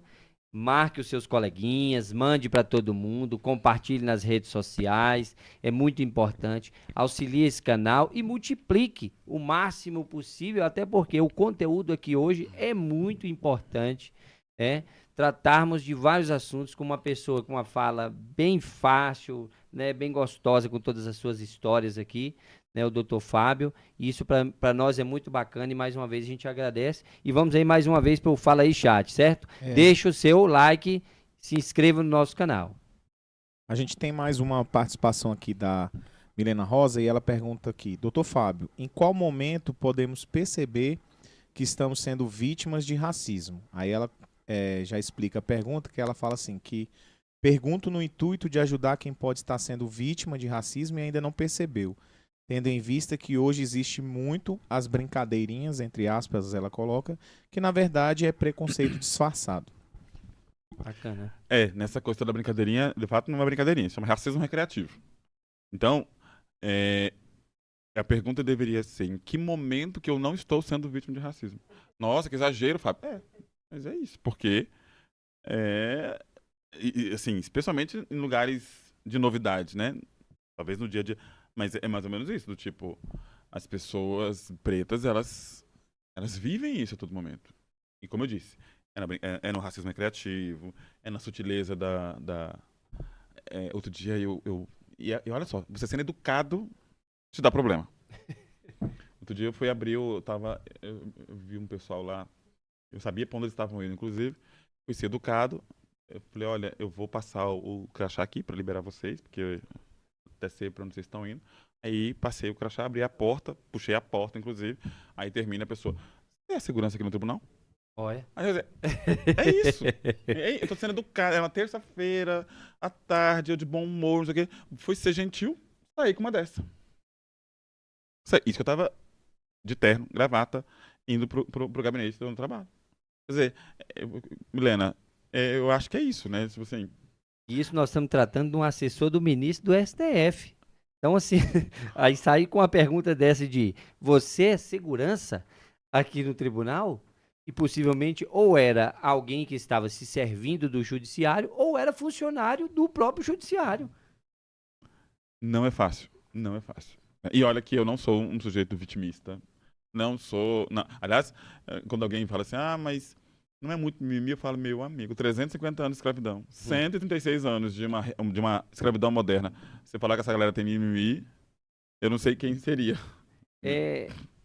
marque os seus coleguinhas, mande para todo mundo, compartilhe nas redes sociais, é muito importante. Auxilie esse canal e multiplique o máximo possível, até porque o conteúdo aqui hoje é muito importante, né? Tratarmos de vários assuntos com uma pessoa com uma fala bem fácil, né, bem gostosa, com todas as suas histórias aqui, né, o Dr. Fábio. Isso para nós é muito bacana e mais uma vez a gente agradece. E vamos aí mais uma vez para o Fala aí Chat, certo? Deixa o seu like, se inscreva no nosso canal. A gente tem mais uma participação aqui da Milena Rosa e ela pergunta aqui: Dr. Fábio, em qual momento podemos perceber que estamos sendo vítimas de racismo? Aí ela já explica a pergunta, que ela fala assim, que pergunto no intuito de ajudar quem pode estar sendo vítima de racismo e ainda não percebeu, tendo em vista que hoje existe muito as brincadeirinhas, entre aspas, ela coloca, que na verdade é preconceito disfarçado. Bacana. Nessa coisa da brincadeirinha, de fato não é uma brincadeirinha, chama racismo recreativo. Então, a pergunta deveria ser, em que momento que eu não estou sendo vítima de racismo? Nossa, que exagero, Fábio. Mas é isso, porque, assim, especialmente em lugares de novidade, né? Talvez no dia a dia, mas é mais ou menos isso, do tipo, as pessoas pretas, elas vivem isso a todo momento. E como eu disse, é no racismo recreativo, é na sutileza outro dia e olha só, você sendo educado te dá problema. Outro dia eu fui abrir, eu vi um pessoal lá, eu sabia para onde eles estavam indo, inclusive, fui ser educado, eu falei, olha, eu vou passar o crachá aqui para liberar vocês, porque eu até sei para onde vocês estão indo. Aí passei o crachá, abri a porta, puxei a porta, inclusive, aí termina a pessoa, você é segurança aqui no tribunal? Olha. Aí eu disse, é isso. Eu tô sendo educado. É uma terça-feira, à tarde, eu de bom humor, não sei o quê. Fui ser gentil, saí com uma dessa. Isso que eu tava de terno, gravata, indo pro gabinete do trabalho. Quer dizer, Milena, eu acho que é isso, né? Tipo assim, Isso nós estamos tratando de um assessor do ministro do STF. Então, assim, aí sair com uma pergunta dessa de você é segurança aqui no tribunal? E possivelmente ou era alguém que estava se servindo do judiciário ou era funcionário do próprio judiciário. Não é fácil. Não é fácil. E olha que eu não sou um sujeito vitimista. Não sou... Não. Aliás, quando alguém fala assim, mas não é muito mimimi, eu falo, meu amigo, 350 anos de escravidão, 136 anos de uma escravidão moderna. Você falar que essa galera tem mimimi, eu não sei quem seria.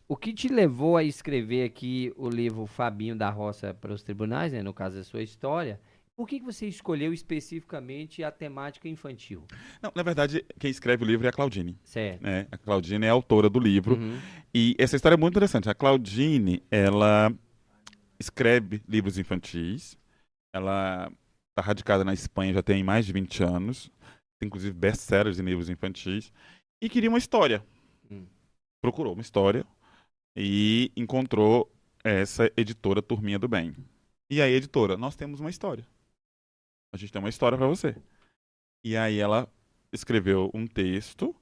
O que te levou a escrever aqui o livro Fabinho da Roça para os Tribunais, né, no caso da sua história, por que você escolheu especificamente a temática infantil? Não, na verdade, quem escreve o livro é a Claudine. Certo. Né? A Claudine é a autora do livro. Uhum. E essa história é muito interessante. A Claudine, ela escreve livros infantis. Ela está radicada na Espanha já tem mais de 20 anos. Tem, inclusive, best-sellers em livros infantis. E queria uma história. Procurou uma história e encontrou essa editora Turminha do Bem. E aí, editora, nós temos uma história. A gente tem uma história para você. E aí ela escreveu um texto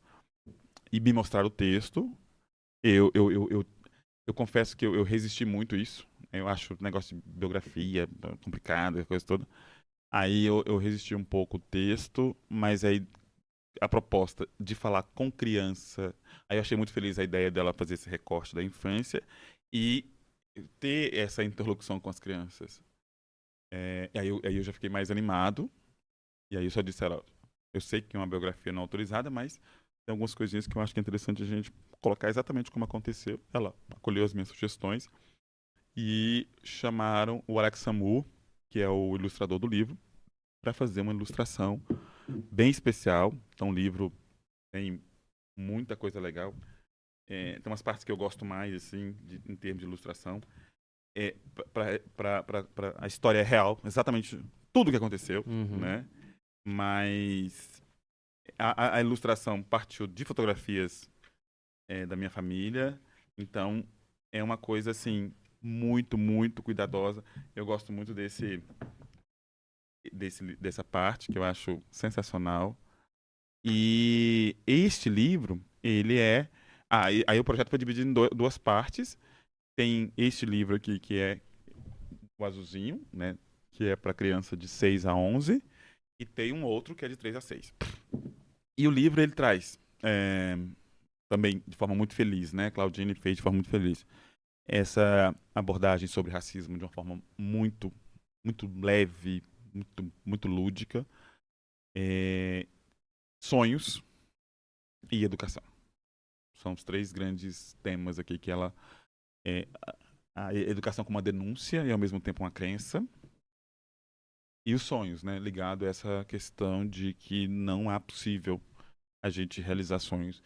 e me mostraram o texto. Eu confesso que eu resisti muito a isso. Eu acho o negócio de biografia complicado, coisa toda. Aí eu resisti um pouco o texto, mas aí a proposta de falar com criança, aí eu achei muito feliz a ideia dela fazer esse recorte da infância e ter essa interlocução com as crianças. Aí eu já fiquei mais animado, e aí eu só disse a ela, eu sei que é uma biografia não autorizada, mas tem algumas coisinhas que eu acho que é interessante a gente colocar exatamente como aconteceu. Ela acolheu as minhas sugestões e chamaram o Alex Samu, que é o ilustrador do livro, para fazer uma ilustração bem especial. Então o livro tem muita coisa legal. Tem umas partes que eu gosto mais, assim, em termos de ilustração. A história é real, exatamente tudo o que aconteceu, né? Mas a ilustração partiu de fotografias da minha família. Então é uma coisa, assim, muito, muito cuidadosa. Eu gosto muito dessa parte, que eu acho sensacional. E este livro, ele é... aí o projeto foi dividido em duas partes. Tem este livro aqui, que é o azulzinho, né? que é para criança de 6 a 11, e tem um outro que é de 3 a 6. E o livro ele traz, também de forma muito feliz, né? Claudine fez de forma muito feliz, essa abordagem sobre racismo de uma forma muito, muito leve, muito, muito lúdica. Sonhos e educação. São os 3 grandes temas aqui que ela... a educação como uma denúncia e ao mesmo tempo uma crença. E os sonhos, né? Ligado a essa questão de que não há possível a gente realizar sonhos.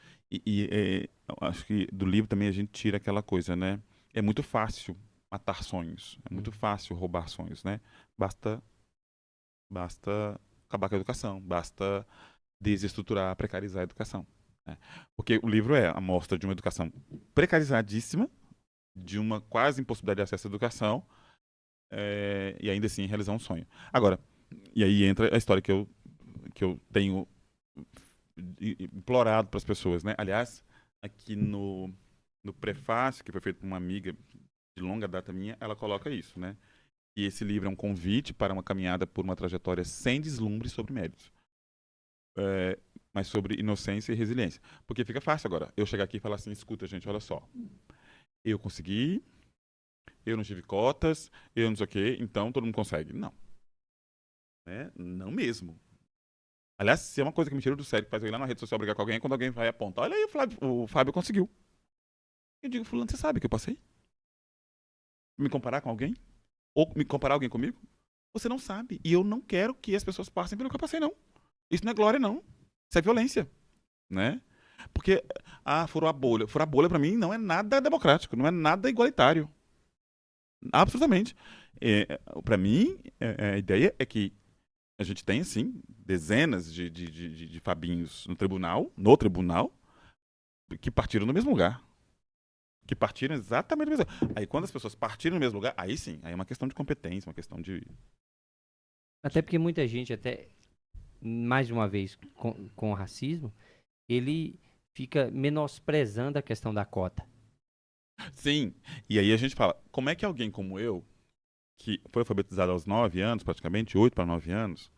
Acho que do livro também a gente tira aquela coisa, né? É muito fácil matar sonhos. É muito fácil roubar sonhos, né? Basta acabar com a educação. Basta desestruturar, precarizar a educação. Né? Porque o livro é a mostra de uma educação precarizadíssima, de uma quase impossibilidade de acesso à educação, e ainda assim realizar um sonho. Agora, e aí entra a história que eu tenho implorado para as pessoas, né? Aliás, aqui no prefácio, que foi feito por uma amiga de longa data minha, ela coloca isso, né? E esse livro é um convite para uma caminhada por uma trajetória sem deslumbre sobre méritos. Mas sobre inocência e resiliência. Porque fica fácil agora eu chegar aqui e falar assim, escuta, gente, olha só. Eu consegui, eu não tive cotas, eu não sei o quê, então todo mundo consegue. Não. Não mesmo. Aliás, se é uma coisa que me tira do sério, que faz eu ir lá na rede social brigar com alguém, quando alguém vai apontar, olha aí, o Fábio conseguiu. Eu digo, fulano, você sabe que eu passei? Me comparar com alguém? Ou me comparar alguém comigo? Você não sabe. E eu não quero que as pessoas passem pelo que eu passei, não. Isso não é glória, não. Isso é violência. Né? Porque, furou a bolha. Furar a bolha, pra mim, não é nada democrático, não é nada igualitário. Absolutamente. Pra mim, a ideia é que a gente tem, assim, dezenas de Fabinhos no tribunal, que partiram do mesmo lugar. Que partiram exatamente do mesmo lugar. Aí, quando as pessoas partiram do mesmo lugar, aí sim, aí é uma questão de competência, uma questão de... Até porque muita gente, até, mais uma vez, com o racismo, ele fica menosprezando a questão da cota. Sim, e aí a gente fala, como é que alguém como eu, que foi alfabetizado aos 9 anos, praticamente, 8 para 9 anos,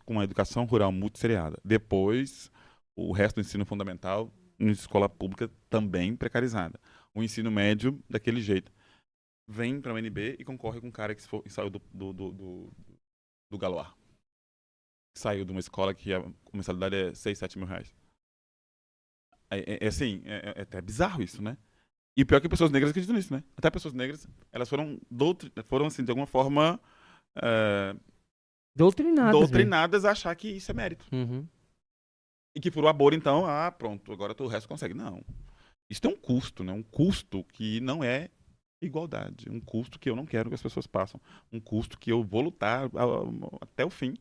com uma educação rural muito seriada. Depois, o resto do ensino fundamental, em escola pública, também precarizada. O ensino médio, daquele jeito. Vem para a UNB e concorre com um cara que saiu do Galois. Saiu de uma escola que a mensalidade é 6, 7 mil reais. Assim, é até bizarro isso, né? E pior que pessoas negras acreditam nisso, né? Até pessoas negras, elas foram assim, de alguma forma... doutrinadas a achar que isso é mérito. Uhum. E que por o aborto, então, pronto, agora o resto consegue. Não. Isso tem um custo, né? Um custo que não é igualdade. Um custo que eu não quero que as pessoas passem. Um custo que eu vou lutar até o fim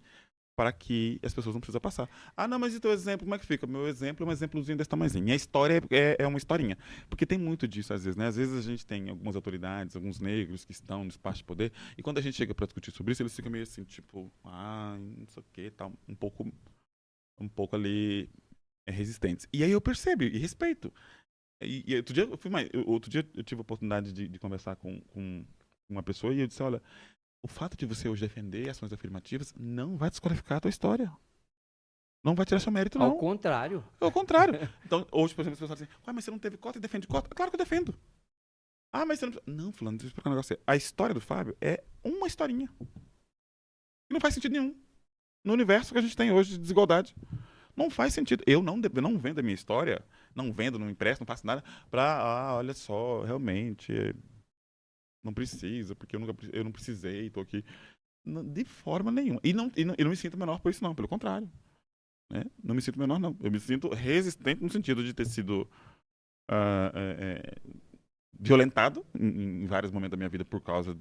para que as pessoas não precisem passar. Não, mas e teu exemplo, como é que fica? Meu exemplo é um exemplozinho desse tamanhozinho. Minha história é uma historinha. Porque tem muito disso, às vezes, né? Às vezes a gente tem algumas autoridades, alguns negros que estão no espaço de poder, e quando a gente chega para discutir sobre isso, eles ficam meio assim, tipo, não sei o que, tal, um pouco ali resistentes. E aí eu percebo e respeito. E outro dia eu tive a oportunidade de conversar com uma pessoa e eu disse, olha, o fato de você hoje defender ações afirmativas não vai desqualificar a tua história. Não vai tirar seu mérito, não. Ao contrário. Ao contrário. Então, hoje, por exemplo, as pessoas falam assim, mas você não teve cota e defende cota? Claro que eu defendo. Mas você não... Não, fulano, deixa eu explicar um negócio. A história do Fábio é uma historinha. E não faz sentido nenhum. No universo que a gente tem hoje de desigualdade. Não faz sentido. Eu não vendo a minha história, não vendo, não empresto, não faço nada pra, olha só, realmente, não precisa, porque eu não precisei, estou aqui. De forma nenhuma. E não me sinto menor por isso, não. Pelo contrário. Né? Não me sinto menor, não. Eu me sinto resistente no sentido de ter sido violentado em vários momentos da minha vida por causa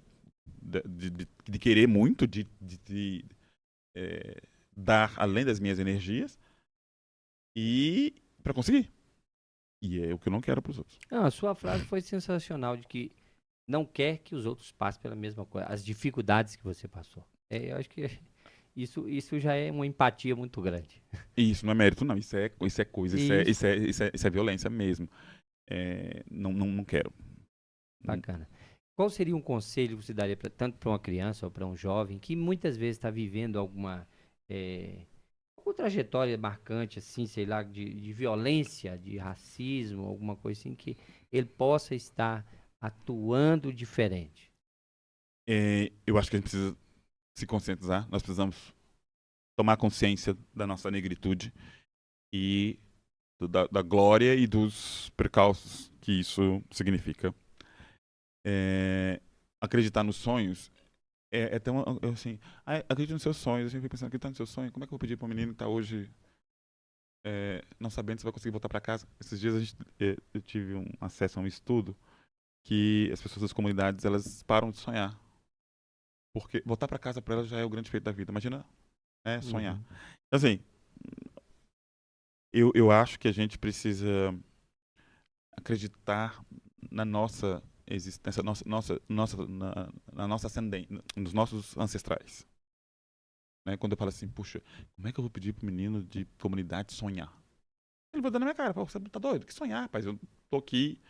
de querer muito, de dar além das minhas energias e para conseguir. E é o que eu não quero para os outros. A sua frase foi sensacional, de que não quer que os outros passem pela mesma coisa, as dificuldades que você passou. Eu acho que isso já é uma empatia muito grande. Isso não é mérito, não. Isso é coisa, isso é violência mesmo. Não quero. Bacana. Qual seria um conselho que você daria tanto para uma criança ou para um jovem que muitas vezes está vivendo alguma trajetória marcante, assim, sei lá, de violência, de racismo, alguma coisa assim, que ele possa estar atuando diferente? Eu acho que a gente precisa se conscientizar, nós precisamos tomar consciência da nossa negritude e da glória e dos percalços que isso significa. Acreditar nos sonhos é tão assim, acredito nos seus sonhos. Eu sempre fico pensando, acreditar no seu sonho, como é que eu vou pedir para um menino que está hoje não sabendo se vai conseguir voltar para casa? Esses dias eu tive um acesso a um estudo que as pessoas das comunidades, elas param de sonhar. Porque voltar para casa para elas já é o grande feito da vida. Imagina, sonhar. Uhum. Assim, eu acho que a gente precisa acreditar na nossa existência, na nossa ascendência, nos nossos ancestrais. Né? Quando eu falo assim, puxa, como é que eu vou pedir pro menino de comunidade sonhar? Ele vai dar na minha cara, você tá doido? Que sonhar, rapaz? Eu tô aqui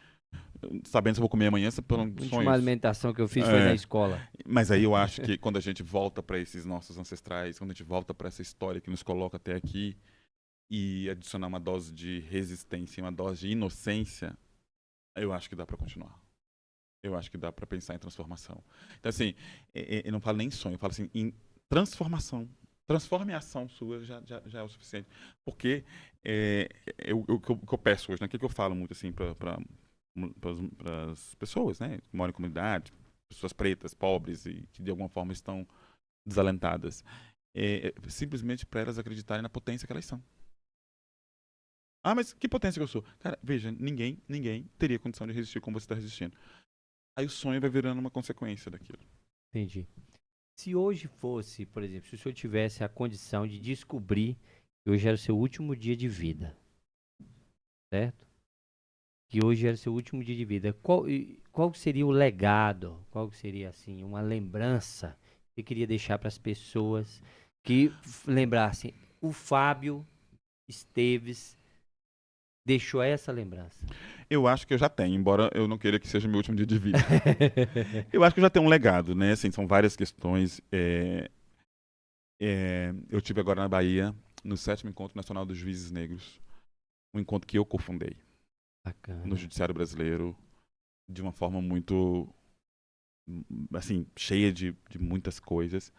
sabendo se eu vou comer amanhã, pelos A última sonhos. alimentação que eu fiz foi na escola. Mas aí eu acho que quando a gente volta para esses nossos ancestrais, quando a gente volta para essa história que nos coloca até aqui e adicionar uma dose de resistência, uma dose de inocência, eu acho que dá para continuar. Eu acho que dá para pensar em transformação. Então, assim, eu não falo nem em sonho, eu falo assim, em transformação. Transforme a ação sua, já é o suficiente. Porque o que eu peço hoje, né? O que eu falo muito, assim, para as pessoas, né? Que moram em comunidade, pessoas pretas, pobres e que de alguma forma estão desalentadas. Simplesmente para elas acreditarem na potência que elas são. Ah, mas que potência que eu sou? Cara, veja, ninguém teria condição de resistir como você está resistindo. Aí o sonho vai virando uma consequência daquilo. Entendi. Se hoje fosse, por exemplo, se o senhor tivesse a condição de descobrir que hoje era o seu último dia de vida, certo? Que hoje era o seu último dia de vida, qual seria o legado? Qual seria, assim, uma lembrança que você queria deixar para as pessoas que lembrassem, o Fábio Esteves deixou essa lembrança? Eu acho que eu já tenho, embora eu não queira que seja meu último dia de vida. Eu acho que eu já tenho um legado, né? Assim, são várias questões. Eu tive agora na Bahia, no 7º Encontro Nacional dos Juízes Negros. Um encontro que eu cofundei. Bacana. No Judiciário Brasileiro, de uma forma muito, assim, cheia de muitas coisas.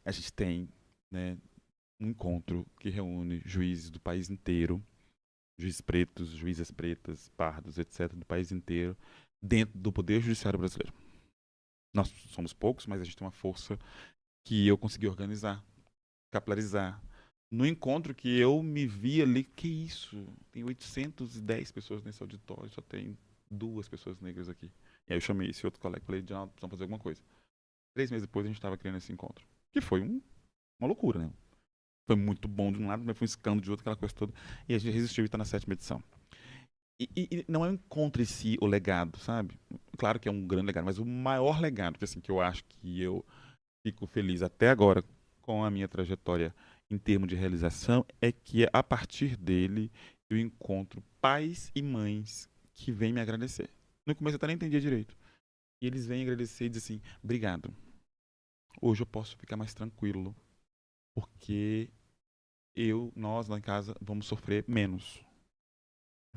A gente tem, né, um encontro que reúne juízes do país inteiro, juízes pretos, juízas pretas, pardos, etc., do país inteiro, dentro do Poder Judiciário Brasileiro. Nós somos poucos, mas a gente tem uma força que eu consegui organizar, capilarizar. No encontro que eu me vi ali, que isso? Tem 810 pessoas nesse auditório, só tem 2 pessoas negras aqui. E aí eu chamei esse outro colega e falei, John, precisamos fazer alguma coisa. 3 meses depois a gente estava criando esse encontro. Que foi uma loucura, né? Foi muito bom de um lado, mas foi um escândalo de outro, aquela coisa toda. E a gente resistiu e está na 7ª edição. E não é um encontro em si o legado, sabe? Claro que é um grande legado, mas o maior legado, assim, que eu acho que eu fico feliz até agora com a minha trajetória em termos de realização é que a partir dele eu encontro pais e mães que vêm me agradecer. No começo eu até nem entendia direito. E eles vêm agradecer e dizem assim, obrigado. Hoje eu posso ficar mais tranquilo, porque nós lá em casa vamos sofrer menos.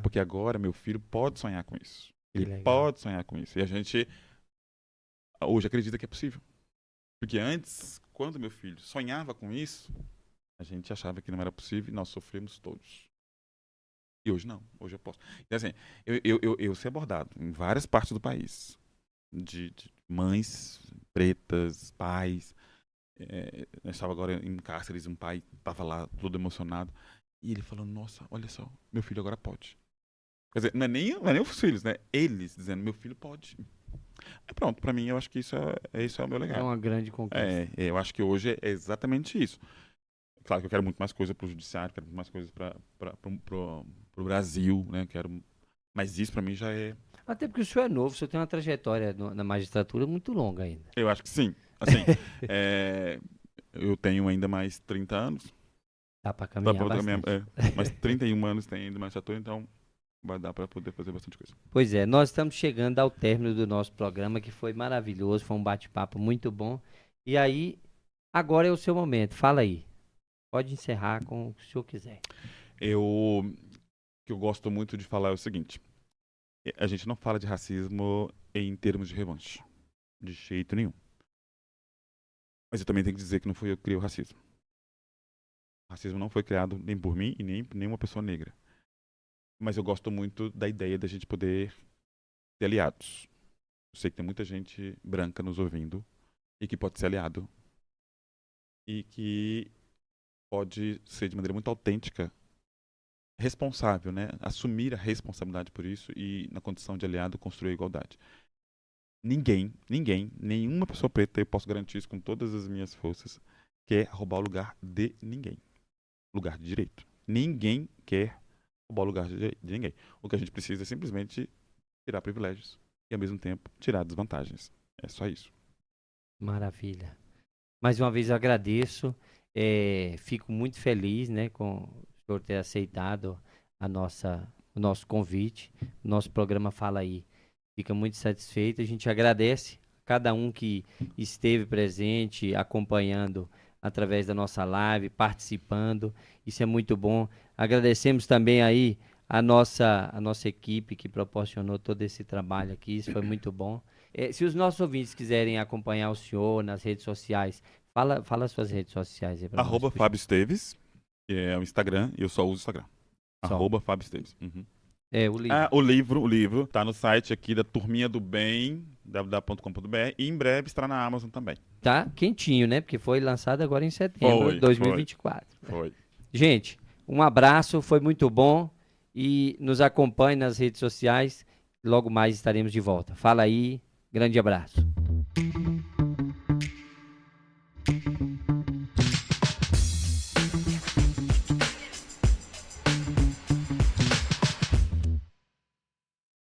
Porque agora meu filho pode sonhar com isso. Ele pode sonhar com isso. E a gente hoje acredita que é possível. Porque antes, quando meu filho sonhava com isso, a gente achava que não era possível e nós sofremos todos. E hoje não. Hoje eu posso. Então, assim, eu ser abordado em várias partes do país. De mães pretas, pais. Eu estava agora em Cáceres, um pai estava lá todo emocionado. E ele falou, nossa, olha só, meu filho agora pode. Quer dizer, não é nem os filhos, né? Eles dizendo, meu filho pode. Pronto, pra mim, eu acho que isso é o meu legado. É uma grande conquista. Eu acho que hoje é exatamente isso. Claro que eu quero muito mais coisa pro judiciário, quero muito mais coisas pro Brasil, né? Mas isso pra mim já é... Até porque o senhor é novo, o senhor tem uma trajetória na magistratura muito longa ainda. Eu acho que sim. Assim, eu tenho ainda mais 30 anos. Dá pra caminhar bastante. Mas 31 anos tem ainda magistratura, então vai dar para poder fazer bastante coisa. Pois é, nós estamos chegando ao término do nosso programa, que foi maravilhoso, foi um bate-papo muito bom. E aí, agora é o seu momento, fala aí. Pode encerrar com o que o senhor quiser. O que eu gosto muito de falar é o seguinte: a gente não fala de racismo em termos de revanche, de jeito nenhum. Mas eu também tenho que dizer que não fui eu que criei o racismo. O racismo não foi criado nem por mim e nem por nenhuma pessoa negra. Mas eu gosto muito da ideia da gente poder ser aliados. Eu sei que tem muita gente branca nos ouvindo e que pode ser aliado. E que pode ser de maneira muito autêntica, responsável, né? Assumir a responsabilidade por isso e, na condição de aliado, construir a igualdade. Nenhuma pessoa preta, eu posso garantir isso com todas as minhas forças, quer roubar o lugar de ninguém. Lugar de direito. Ninguém quer roubar o lugar de ninguém. O que a gente precisa é simplesmente tirar privilégios e, ao mesmo tempo, tirar desvantagens. É só isso. Maravilha. Mais uma vez eu agradeço. Fico muito feliz, né, com o senhor ter aceitado o nosso convite. O nosso programa Fala Aí fica muito satisfeito. A gente agradece a cada um que esteve presente, acompanhando através da nossa live, participando. Isso é muito bom. Agradecemos também aí a nossa equipe que proporcionou todo esse trabalho aqui. Isso foi muito bom. Se os nossos ouvintes quiserem acompanhar o senhor nas redes sociais, fala as suas redes sociais aí pra nós. @Fábio Esteves, que é o Instagram, e eu só uso o Instagram. Só. @Fábio Esteves. Uhum. O livro. O livro tá no site aqui da Turminha do Bem, www.com.br, e em breve estará na Amazon também. Tá quentinho, né? Porque foi lançado agora em setembro de 2024. Foi. Gente, um abraço, foi muito bom. E nos acompanhe nas redes sociais. Logo mais estaremos de volta. Fala aí, grande abraço.